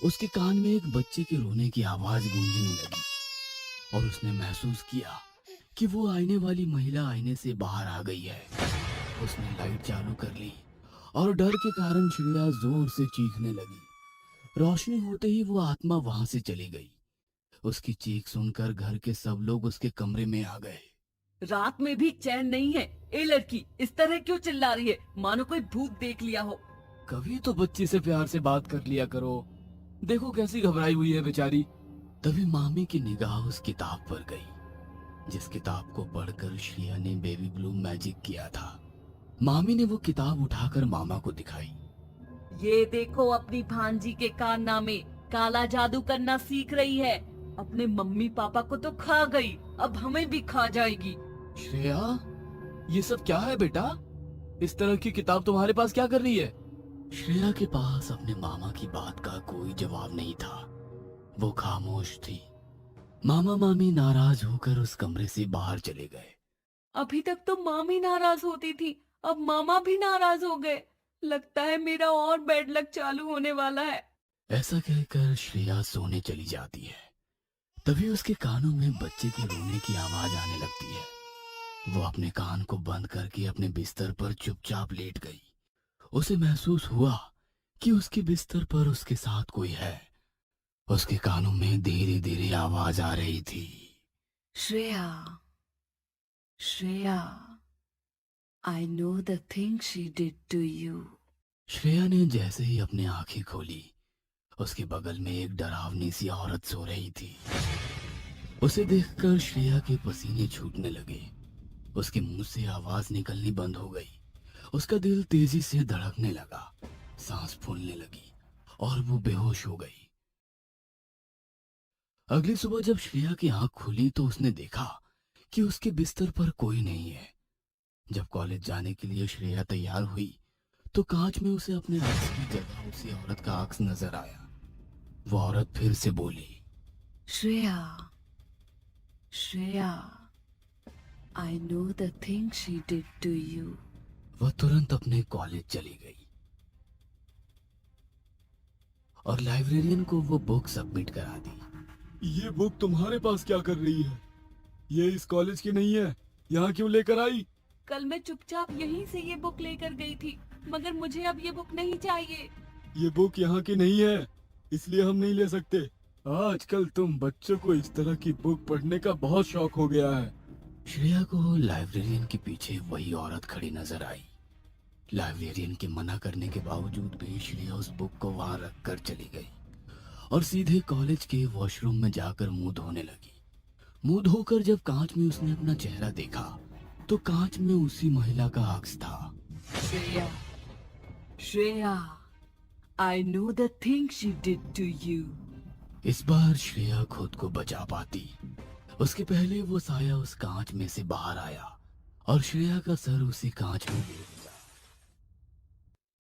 उसके कान में एक बच्चे के रोने की आवाज गूंजने लगी और उसने महसूस किया कि वो आईने वाली महिला आईने से बाहर आ गई है। उसने लाइट चालू कर ली और डर के कारण श्रेया जोर से चीखने लगी। रोशनी होते ही वो आत्मा वहां से चली गई। उसकी चीख सुनकर घर के सब लोग उसके कमरे में आ गए। रात में भी चैन नहीं है। ए लड़की, इस तरह क्यों चिल्ला रही है? मानो कोई भूत देख लिया हो। कभी तो बच्ची से प्यार से बात कर लिया करो, देखो कैसी घबराई हुई है बेचारी। तभी मामी की निगाह उस किताब पर गई जिस किताब को पढ़कर श्रेया ने बेबी ब्लू मैजिक किया था। मामी ने वो किताब उठाकर मामा को दिखाई। ये देखो, अपनी भांजी के कारनामे, काला जादू करना सीख रही है। अपने मम्मी पापा को तो खा गई, अब हमें भी खा जाएगी। श्रेया, ये सब क्या है बेटा? इस तरह की किताब तुम्हारे पास क्या कर रही है? श्रेया के पास अपने मामा की बात का कोई जवाब नहीं था। वो खामोश थी। मामा मामी नाराज होकर उस कमरे से बाहर चले गए। अभी तक तो मामी नाराज होती थी, अब मामा भी नाराज हो गए। लगता है मेरा और बैड लक चालू होने वाला है। ऐसा कहकर श्रेया सोने चली जाती है। तभी उसके कानों में बच्चे के रोने की आवाज आने लगती है। वो अपने कान को बंद करके अपने बिस्तर पर चुपचाप लेट गई। उसे महसूस हुआ कि उसके बिस्तर पर उसके साथ कोई है। उसके कानों में धीरे धीरे आवाज आ रही थी, Shreya, Shreya, I know the thing she did to you. Shreya ने जैसे ही अपनी आंखें खोली, उसके बगल में एक डरावनी सी औरत सो रही थी। उसे देखकर श्रेया के पसीने छूटने लगे। उसके मुंह से आवाज निकलनी बंद हो गई। उसका दिल तेजी से धड़कने लगा, सांस फूलने लगी और वो बेहोश हो गई। अगली सुबह जब श्रेया की आंख खुली तो उसने देखा कि उसके बिस्तर पर कोई नहीं है। जब कॉलेज जाने के लिए श्रेया तैयार हुई तो कांच में उसे अपने अक्स की जगह उसी औरत का अक्स नजर आया। वो औरत फिर से बोली, Shreya, Shreya, I know the thing she did to you. वह तुरंत अपने कॉलेज चली गई और लाइब्रेरियन को वो बुक सबमिट करा दी। ये बुक तुम्हारे पास क्या कर रही है? ये इस कॉलेज की नहीं है, यहाँ क्यों लेकर आई? कल मैं चुपचाप यहीं से ये बुक लेकर गई थी, मगर मुझे अब ये बुक नहीं चाहिए। ये बुक यहाँ की नहीं है, इसलिए हम नहीं ले सकते। आजकल तुम बच्चों को इस तरह की बुक पढ़ने का बहुत शौक हो गया है। श्रेया को लाइब्रेरियन के पीछे वही औरत खड़ी नजर आई। लाइब्रेरियन के मना करने के बावजूद भी श्रेया उस बुक को वहां रखकर चली गई और सीधे कॉलेज के वॉशरूम में जाकर मुंह धोने लगी। मुंह धोकर जब कांच में उसने अपना चेहरा देखा तो कांच में उसी महिला का अक्स था। Shreya, Shreya, I know the thing she did to you. इस बार श्रेया खुद को बचा पाती। उसके पहले वो साया उस कांच में से बाहर आया और श्रेया का सर उसी कांच में गिर गया।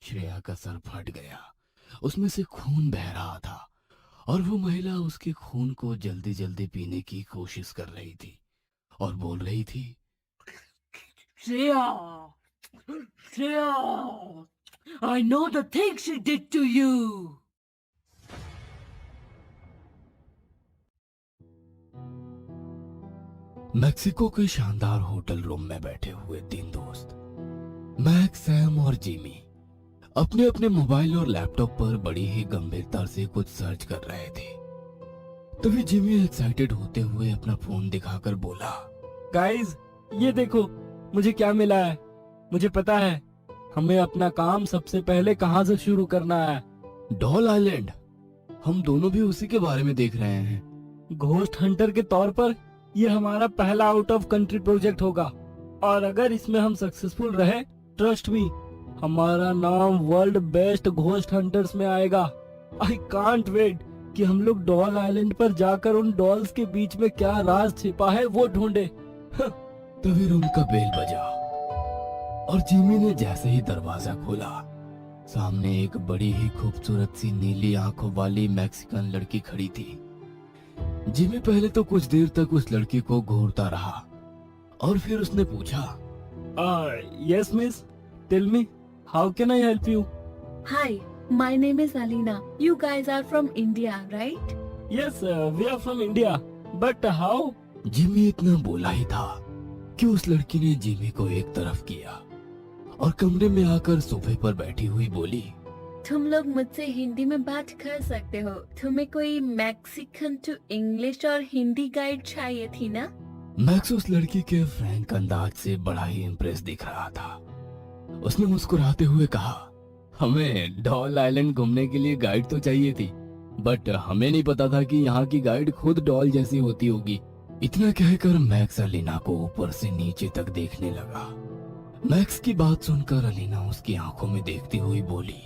श्रेया का सर फट गया, उसमें से खून बह रहा था और वो महिला उसके खून को जल्दी जल्दी पीने की कोशिश कर रही थी और बोल रही थी, Shreya, Shreya, I know the thing she did to you. Mexico के शानदार होटल रूम में बैठे हुए तीन दोस्त मैक, सैम और जिमी अपने अपने मोबाइल और लैपटॉप पर बड़ी ही गंभीरता से कुछ सर्च कर रहे थे। तभी जिमी एक्साइटेड होते हुए अपना फोन दिखाकर बोला, गाइस, ये देखो मुझे क्या मिला है। मुझे पता है हमें अपना काम सबसे पहले कहाँ से शुरू करना है। Doll island. हम दोनों भी उसी के बारे में देख रहे हैं। घोस्ट हंटर के तौर पर ये हमारा पहला आउट ऑफ कंट्री प्रोजेक्ट होगा और अगर इसमें हम सक्सेसफुल रहे, ट्रस्ट मी, हमारा नाम वर्ल्ड बेस्ट घोस्ट हंटर्स में आएगा। आई कांट वेट कि हम लोग डॉल आइलैंड पर जाकर उन डॉल्स के बीच में क्या राज छिपा है वो ढूंढे। तभी रूम का बेल बजा और जिमी ने जैसे ही दरवाजा खोला, सामने एक बड़ी ही खूबसूरत सी नीली आंखों वाली मैक्सिकन लड़की खड़ी थी। जिमी पहले तो कुछ देर तक उस लड़की को घूरता रहा और फिर उसने पूछा, yes miss, tell me, how can I help you? Hi, my name is Alina. You guys are from India, right? Yes, we are from India, but how? Jimmy इतना बोला ही था कि उस लड़की ने जिमी को एक तरफ किया और कमरे में आकर सोफे पर बैठी हुई बोली, तुम लोग मुझसे हिंदी में बात कर सकते हो। तुम्हें कोई मैक्सिकन टू इंग्लिश और हिंदी गाइड चाहिए थी ना? मैक्स उस लड़की के फ्रैंक अंदाज से बड़ा ही इम्प्रेस दिख रहा था। उसने मुस्कुराते हुए कहा, हमें डॉल आइलैंड घूमने के लिए गाइड तो चाहिए थी, बट हमें नहीं पता था कि यहाँ की गाइड खुद डॉल जैसी होती होगी। इतना कहकर मैक्स अलीना को ऊपर से नीचे तक देखने लगा। मैक्स की बात सुनकर अलीना उसकी आंखों में देखती हुई बोली,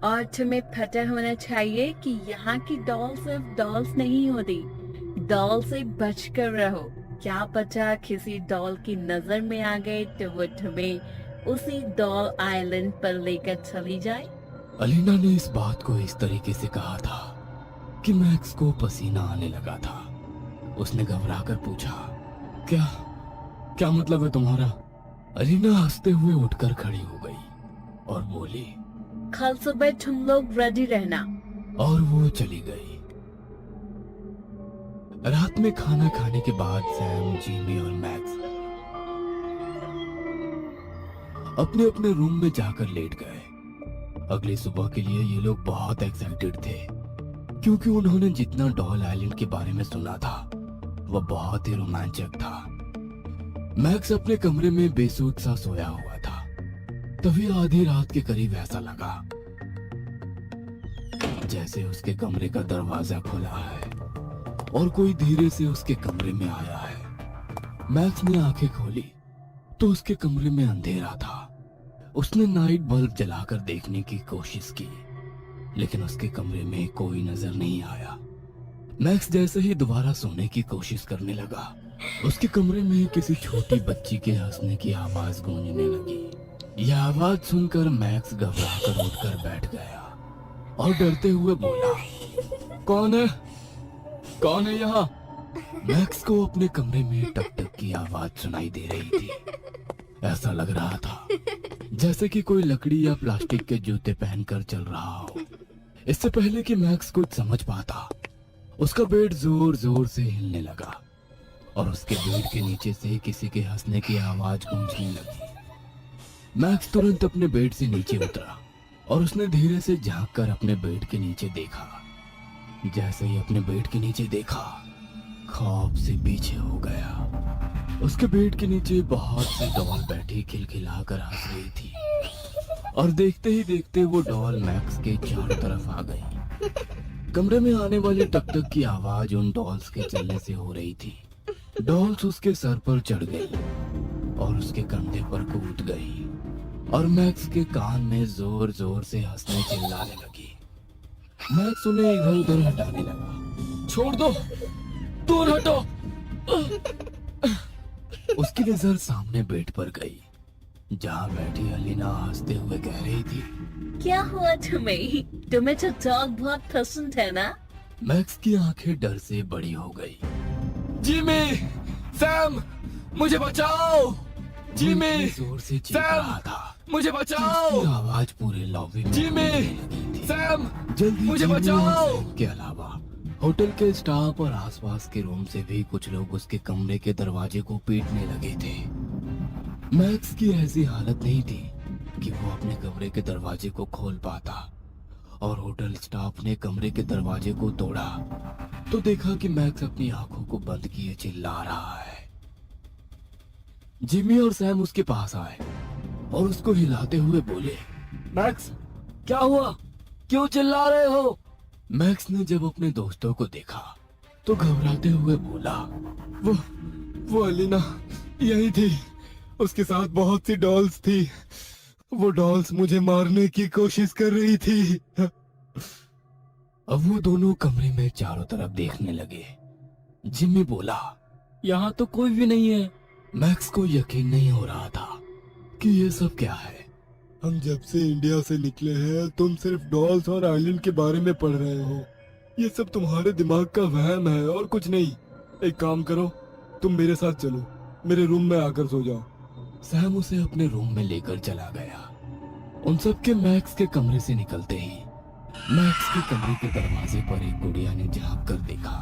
और तुम्हें पता होना चाहिए कि यहाँ की डॉल सिर्फ डॉल्स नहीं होती। डॉल से बचकर रहो। क्या पता किसी डॉल की नजर में आ गए तो वो तुम्हें उसी डॉल आइलैंड पर लेकर चली जाए। अलीना ने इस बात को इस तरीके से कहा था कि मैक्स को पसीना आने लगा था। उसने घबराकर पूछा, क्या क्या मतलब है तुम्हारा? अलीना हंसते हुए उठकर खड़ी हो गई और बोली, कल सुबह तुम लोग रेडी रहना। और वो चली गई। रात में खाना खाने के बाद सैम, जिमी और मैक्स अपने अपने रूम में जाकर लेट गए। अगली सुबह के लिए ये लोग बहुत एक्साइटेड थे, क्योंकि उन्होंने जितना डॉल आइलैंड के बारे में सुना था वह बहुत ही रोमांचक था। मैक्स अपने कमरे में बेसुध सा सोया हुआ था। तभी आधी रात के करीब ऐसा लगा जैसे उसके कमरे का दरवाजा खुला है और कोई धीरे से उसके कमरे में आया है। मैक्स ने आंखें खोली तो उसके कमरे में अंधेरा था। उसने नाइट बल्ब जलाकर देखने की कोशिश की, लेकिन उसके कमरे में कोई नजर नहीं आया। मैक्स जैसे ही दोबारा सोने की कोशिश करने लगा, उसके कमरे में किसी छोटी बच्ची के हंसने की आवाज गूंजने लगी। यह आवाज सुनकर मैक्स घबराकर उठकर बैठ गया और डरते हुए बोला, कौन है? कौन है यहाँ? मैक्स को अपने कमरे में टक टक की आवाज सुनाई दे रही थी। ऐसा लग रहा था जैसे कि कोई लकड़ी या प्लास्टिक के जूते पहनकर चल रहा हो। इससे पहले कि मैक्स कुछ समझ पाता, उसका बेड जोर जोर से हिलने लगा और उसके बेड के नीचे से किसी के हंसने की आवाज गूंजने लगी। मैक्स तुरंत अपने बेड से नीचे उतरा और उसने धीरे से झांक कर अपने बेड के नीचे देखा। जैसे ही अपने बेड के नीचे देखा, खौफ से पीछे हो गया। उसके बेड के नीचे बहुत सी डॉल बैठी खिलखिलाकर हंस रही थी और देखते ही देखते वो डॉल मैक्स के चारों तरफ आ गई। कमरे में आने वाली टक टक की आवाज उन डॉल्स के चलने से हो रही थी। डॉल्स उसके सर पर चढ़ गई और उसके कंधे पर कूद गई और मैक्स के कान में जोर जोर से हंसने चिल्लाने लगी। मैक्स उन्हें इधर उधर हटाने लगा। छोड़ दो, दूर हटो। उसकी नजर सामने बेड पर गई, जहाँ बैठी अलीना हंसते हुए कह रही थी, क्या हुआ तुम्हें? तुम्हें तो डॉग बहुत पसंद है ना? मैक्स की आंखें डर से बड़ी हो गई। जिमी, सैम, मुझे बचाओ! जिमी, जोर से चीख रहा था, मुझे बचाओ! उसकी आवाज पूरे लॉबी में जिमी, सैम, जल्दी मुझे बचाओ! के अलावा होटल के स्टाफ और आसपास के रूम से भी कुछ लोग उसके कमरे के दरवाजे को पीटने लगे थे। मैक्स की ऐसी हालत नहीं थी कि वो अपने कमरे के दरवाजे को खोल पाता और होटल स्टाफ ने कमरे के दरवाजे को तोड़ा तो देखा कि मैक्स अपनी आंखों को बंद किए चिल्ला रहा है। जिमी और सैम उसके पास आए और उसको हिलाते हुए बोले, मैक्स, क्या हुआ? क्यों चिल्ला रहे हो? मैक्स ने जब अपने दोस्तों को देखा तो घबराते हुए बोला, वो अलीना यही थी, उसके साथ बहुत सी डॉल्स थी। वो डॉल्स मुझे मारने की कोशिश कर रही थी। अब वो दोनों कमरे में चारों तरफ देखने लगे। जिमी बोला, यहाँ तो कोई भी नहीं है। मैक्स को यकीन नहीं हो रहा था कि ये सब क्या है। हम जब से इंडिया से निकले हैं तुम सिर्फ डॉल्स और आइलैंड के बारे में पढ़ रहे हो। ये सब तुम्हारे दिमाग का वहम है और कुछ नहीं। एक काम करो, तुम मेरे साथ चलो, मेरे रूम में आकर सो जाओ। सैम उसे अपने रूम में लेकर चला गया। उन सब के मैक्स के कमरे से निकलते ही मैक्स के कमरे के दरवाजे पर एक गुड़िया ने झांक कर देखा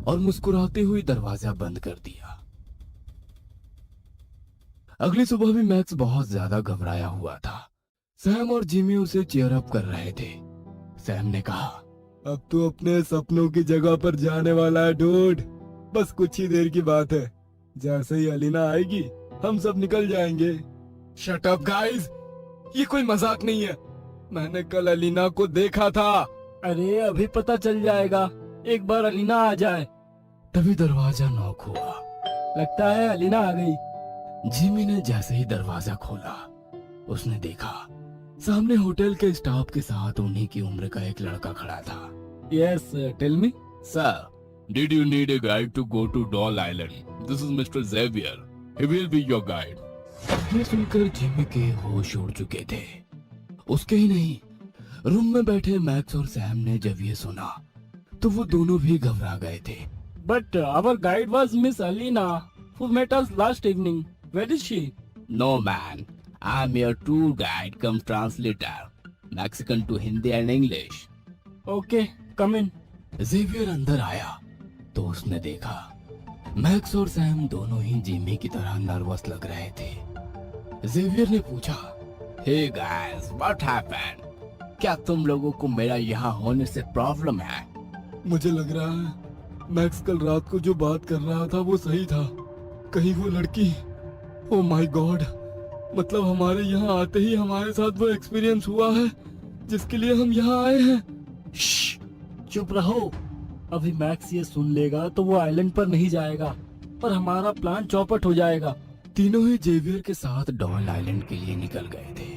और मुस्कुराती हुई दरवाजा बंद कर दिया। अगली सुबह भी मैक्स बहुत ज्यादा घबराया हुआ था। सैम और जिमी उसे चीयर अप कर रहे थे। सैम ने कहा, अब तो अपने सपनों की जगह पर जाने वाला है डूड। बस कुछ ही देर की बात है। जैसे ही अलीना आएगी हम सब निकल जाएंगे। शट अप गाइस, ये कोई मजाक नहीं है। मैंने कल अलीना को देखा था। अरे अभी पता चल जाएगा, एक बार अलीना आ जाए। तभी दरवाजा नॉक हुआ। लगता है अलीना आ गई। जिमी ने जैसे ही दरवाजा खोला उसने देखा सामने होटल के स्टाफ के साथ उन्हीं की उम्र का एक लड़का खड़ा था। Yes, tell me. Sir, did you need a guide to go to Doll Island? This is Mr. Xavier. He will be your guide. ये सुनकर जिमी के होश उड़ चुके थे। उसके ही नहीं, रूम में बैठे मैक्स और सैम ने जब ये सुना तो वो दोनों भी घबरा गए थे। But our guide was Miss Alina, who met us last evening. Where is she? No man, I'm your tour guide come translator. Mexican to Hindi and English. Okay, come in. Xavier अंदर आया तो उसने देखा max और Sam दोनों ही Jimmy की तरह nervous लग रहे थे। जेवियर ने पूछा, हे गाइस, व्हाट हैपेंड? क्या तुम लोगों को मेरा यहाँ होने से प्रॉब्लम है? मुझे लग रहा है मैक्स कल रात को जो बात कर रहा था वो सही था। कहीं वो लड़की, ओ माय गॉड, मतलब हमारे यहाँ आते ही हमारे साथ वो एक्सपीरियंस हुआ है जिसके लिए हम यहाँ आए हैं। श्श, चुप रहो। अभी मैक्स ये सुन लेगा तो वो आइलैंड पर नहीं जाएगा और हमारा प्लान चौपट हो जाएगा। तीनों ही जेवियर के साथ डॉल आइलैंड के लिए निकल गए थे।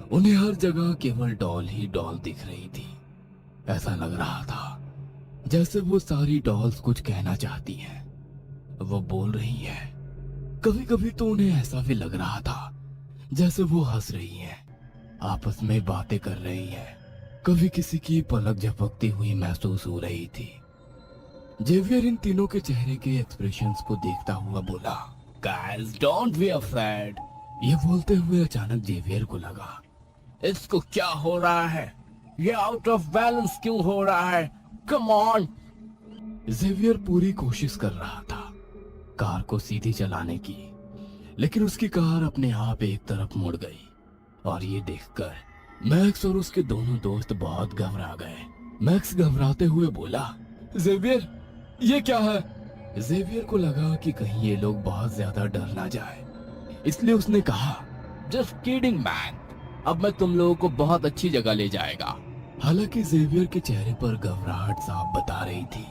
उन्हें हर जगह केवल डॉल ही डॉल दिख रही थी। ऐसा लग रहा था जैसे वो सारी डॉल्स कुछ कहना चाहती हैं, वो बोल रही हैं। कभी कभी तो उन्हें ऐसा भी लग रहा था जैसे वो हंस रही हैं, आपस में बातें कर रही हैं। कभी किसी की पलक झपकती हुई महसूस हो रही थी। जेवियर इन तीनों के चेहरे के एक्सप्रेशंस को देखता हुआ बोला, गाइस डोंट बी अफ्रेड। ये बोलते हुए अचानक जेवियर को लगा, इसको क्या हो रहा है? ये आउट ऑफ बैलेंस क्यों हो रहा है? Come on. जेवियर पूरी कोशिश कर रहा था कार को सीधी चलाने की, लेकिन उसकी कार अपने आप एक तरफ मुड़ गई और ये देखकर मैक्स और उसके दोनों दोस्त बहुत घबरा गए। मैक्स घबराते हुए बोला, जेवियर, ये क्या है? जेवियर को लगा कि कहीं ये लोग बहुत ज्यादा डर ना जाए, इसलिए उसने कहा, जस्ट किडिंग मैन, अब मैं तुम लोगों को बहुत अच्छी जगह ले जाएगा। हालांकि जेवियर के चेहरे पर घबराहट साफ बता रही थी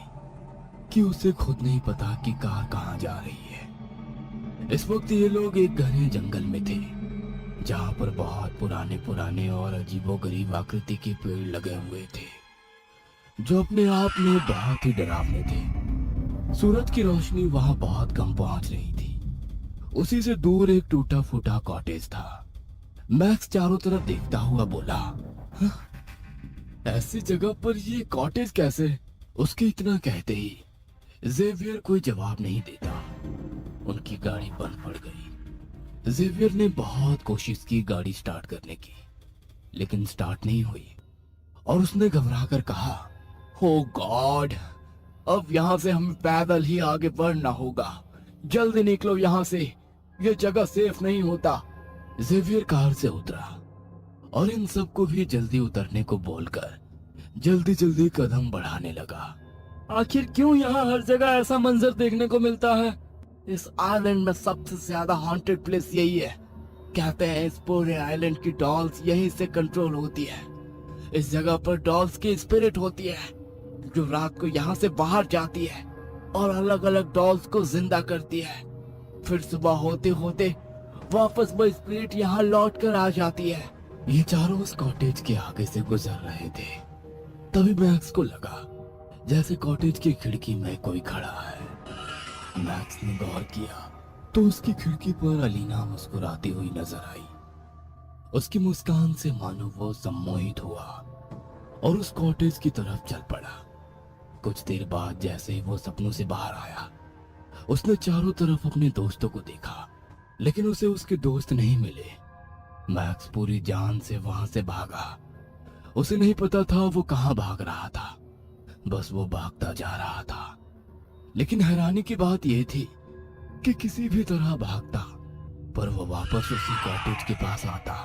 कि उसे खुद नहीं पता कि कार कहाँ जा रही है। इस वक्त ये लोग एक घने जंगल में थे जहाँ पर बहुत पुराने पुराने और अजीबोगरीब आकृति के पेड़ लगे हुए थे जो अपने आप में बहुत ही डरावने थे। सूरज की रोशनी वहां बहुत कम पहुंच रही थी। उसी से दूर एक टूटा फूटा कॉटेज था। मैक्स चारों तरफ देखता हुआ बोला, ऐसी जगह पर ये कॉटेज कैसे? उसके इतना कहते ही जेवियर कोई जवाब नहीं देता। उनकी गाड़ी बंद पड़ गई। जेवियर ने बहुत कोशिश की गाड़ी स्टार्ट करने की, लेकिन स्टार्ट नहीं हुई और उसने घबराकर कहा, ओ गॉड, अब यहाँ से हमें पैदल ही आगे बढ़ना होगा। जल्दी निकलो यहाँ से, ये जगह सेफ नहीं होता। जेवियर कार से उतरा और इन सबको भी जल्दी उतरने को बोलकर जल्दी जल्दी कदम बढ़ाने लगा। आखिर क्यों यहाँ हर जगह ऐसा मंजर देखने को मिलता है? इस आइलैंड में सबसे ज्यादा हॉन्टेड प्लेस यही है। कहते हैं इस पूरे आइलैंड की डॉल्स यहीं से कंट्रोल होती है। इस जगह पर डॉल्स की स्पिरिट होती है जो रात को यहाँ से बाहर जाती है और अलग अलग डॉल्स को जिंदा करती है। फिर सुबह होते होते वापस वो स्पिरिट यहाँ लौट कर आ जाती है। ये चारों उस कॉटेज के आगे से गुजर रहे थे। तभी मैक्स को लगा जैसे कॉटेज की खिड़की में कोई खड़ा है। मैक्स ने गौर किया तो उसकी खिड़की पर अलीना मुस्कुराती हुई नजर आई। उसकी मुस्कान से मानो वो सम्मोहित हुआ और उस कॉटेज की तरफ चल पड़ा। कुछ देर बाद जैसे ही वो सपनों से बाहर आया, उसने चारों तरफ अपने दोस्तों को देखा, लेकिन उसे उसके दोस्त नहीं मिले। मैक्स पूरी जान से वहां से भागा। उसे नहीं पता था वो कहां भाग रहा था, बस वो भागता जा रहा था। लेकिन हैरानी की बात यह थी कि किसी भी तरह भागता पर वो वापस उसी कॉटेज के पास आता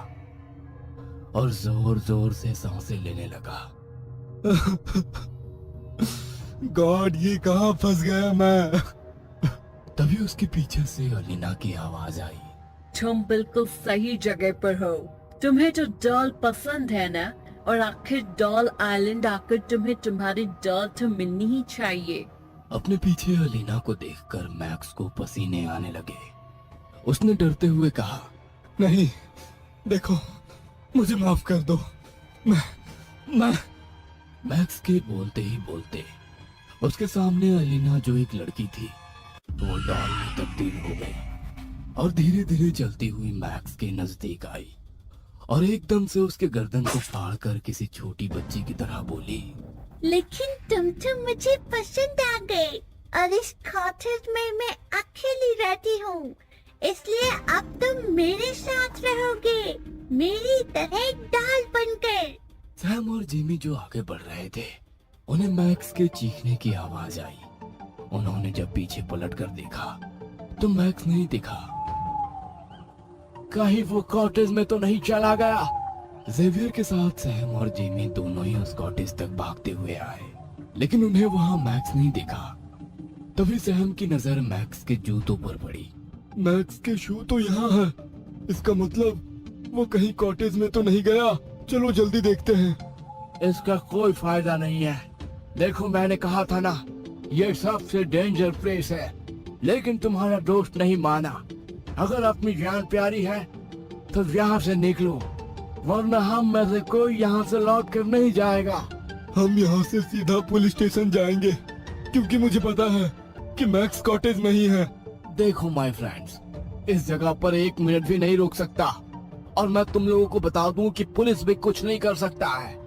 और जोर जोर से सांसें लेने लगा। गॉड, ये कहाँ फंस गया मैं? तभी उसके पीछे से अलीना की आवाज आई, तुम बिल्कुल सही जगह पर हो। तुम्हें तो डॉल पसंद है ना, और आखिर डॉल आइलैंड आकर तुम्हें तुम्हारी डॉल तो मिलनी ही चाहिए। अपने पीछे अलीना को देखकर मैक्स को पसीने आने लगे। उसने डरते हुए कहा, नहीं, देखो, मुझे माफ कर दो। मैं मैक्स के बोलते ही बोलते उसके सामने अलीना, जो एक लड़की थी, वो डॉल में तब्दील हो गई और धीरे धीरे चलती हुई मैक्स के नजदीक आई और एकदम से उसके गर्दन को फाड़कर किसी छोटी बच्ची की तरह बोली, लेकिन तुम तो मुझे पसंद आ गए और इस कॉटेज में मैं अकेली रहती हूँ, इसलिए अब तुम मेरे साथ रहोगे, मेरी तरह एक डॉल बनकर। सैम और जिमी जो आगे बढ़ रहे थे, उन्हें मैक्स के चीखने की आवाज आई उन्होंने जब पीछे पलट कर देखा तो मैक्स नहीं दिखा। कहीं वो कॉटेज में तो नहीं चला गया? जेवियर के साथ सैम और जेमी दोनों ही उस कॉटेज तक भागते हुए आए, लेकिन उन्हें वहां मैक्स नहीं दिखा। तभी सैम की नजर मैक्स के जूतों पर पड़ी। मैक्स के शू तो यहाँ है, इसका मतलब वो कहीं कॉटेज में तो नहीं गया। चलो जल्दी देखते हैं। इसका कोई फायदा नहीं है। देखो मैंने कहा था ना, ये सबसे डेंजर प्लेस है, लेकिन तुम्हारा दोस्त नहीं माना। अगर अपनी जान प्यारी है तो यहाँ से निकलो, वरना हम में से कोई यहाँ से लौट कर नहीं जाएगा। हम यहाँ से सीधा पुलिस स्टेशन जाएंगे, क्योंकि मुझे पता है कि मैक्स कॉटेज में ही है। देखो माय फ्रेंड्स, इस जगह पर 1 मिनट भी नहीं रुक सकता, और मैं तुम लोगों को बता दूं कि पुलिस भी कुछ नहीं कर सकता है।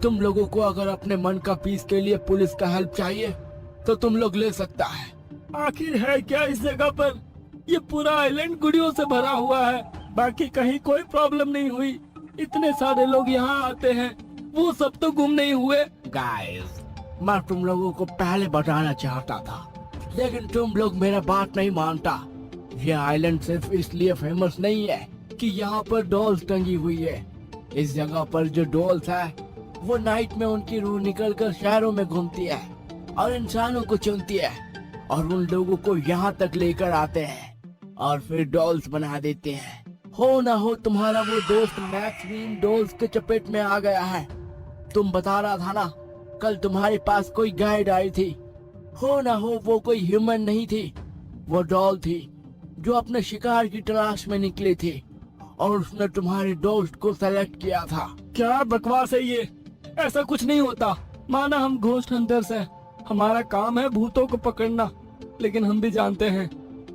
तुम लोगों को अगर अपने मन का पीस के लिए पुलिस का हेल्प चाहिए तो तुम लोग ले सकता है। आखिर है क्या इस जगह पर? ये पूरा आइलैंड गुड़ियों से भरा हुआ है, बाकी कहीं कोई प्रॉब्लम नहीं हुई। इतने सारे लोग यहाँ आते हैं, वो सब तो गुम नहीं हुए। गाइस, मैं तुम लोगों को पहले बताना चाहता था, लेकिन तुम लोग मेरा बात नहीं मानता। ये आइलैंड सिर्फ इसलिए फेमस नहीं है कि यहाँ पर डॉल्स टंगी हुई है। इस जगह पर जो डॉल्स है वो नाइट में उनकी रूह निकलकर शहरों में घूमती है और इंसानों को चुनती है, और उन लोगों को यहाँ तक लेकर आते हैं और फिर डॉल्स बना देते हैं। हो ना हो तुम्हारा वो दोस्त मैक्स भी इन डॉल्स के चपेट में आ गया है। तुम बता रहा था ना, कल तुम्हारे पास कोई गाइड आई थी। हो ना हो वो कोई ह्यूमन नहीं थी, वो डॉल थी जो अपने शिकार की तलाश में निकली थी, और उसने तुम्हारे दोस्त को सेलेक्ट किया था। क्या बकवास है ये? ऐसा कुछ नहीं होता। माना हम घोस्ट हंटर्स हैं, हमारा काम है भूतों को पकड़ना, लेकिन हम भी जानते हैं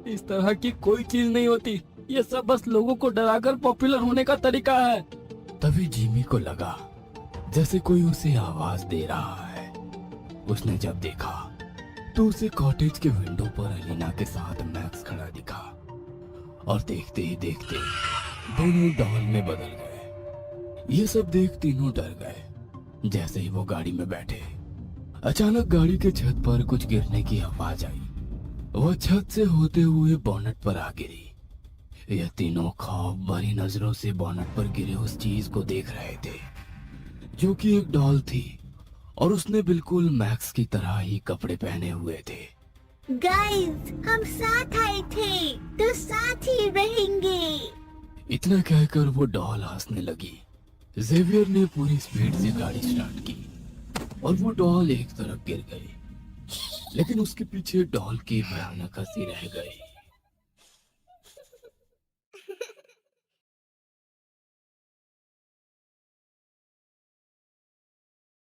इस तरह की कोई चीज नहीं होती। ये सब बस लोगों को डराकर पॉपुलर होने का तरीका है। तभी जिमी को लगा जैसे कोई उसे आवाज दे रहा है। उसने जब देखा तो उसे कॉटेज के विंडो पर एलिना के साथ मैक्स खड़ा दिखा, और देखते ही देखते दोनों डॉल में बदल गए। ये सब देख तीनों डर गए। जैसे ही वो गाड़ी में बैठे, अचानक गाड़ी के छत पर कुछ गिरने की आवाज आई। वह छत से होते हुए बोनट पर आ गिरी। यह तीनों खौफ भरी नजरों से बोनट पर गिरे उस चीज को देख रहे थे, जो कि एक डॉल थी, और उसने बिल्कुल मैक्स की तरह ही कपड़े पहने हुए थे। गाइस, हम साथ आए थे तो साथ ही रहेंगे। इतना कहकर वो डॉल हंसने लगी। जेवियर ने पूरी स्पीड से गाड़ी स्टार्ट की और वो डॉल एक तरफ गिर गई, लेकिन उसके पीछे डॉल की भयानक हंसी रह गई।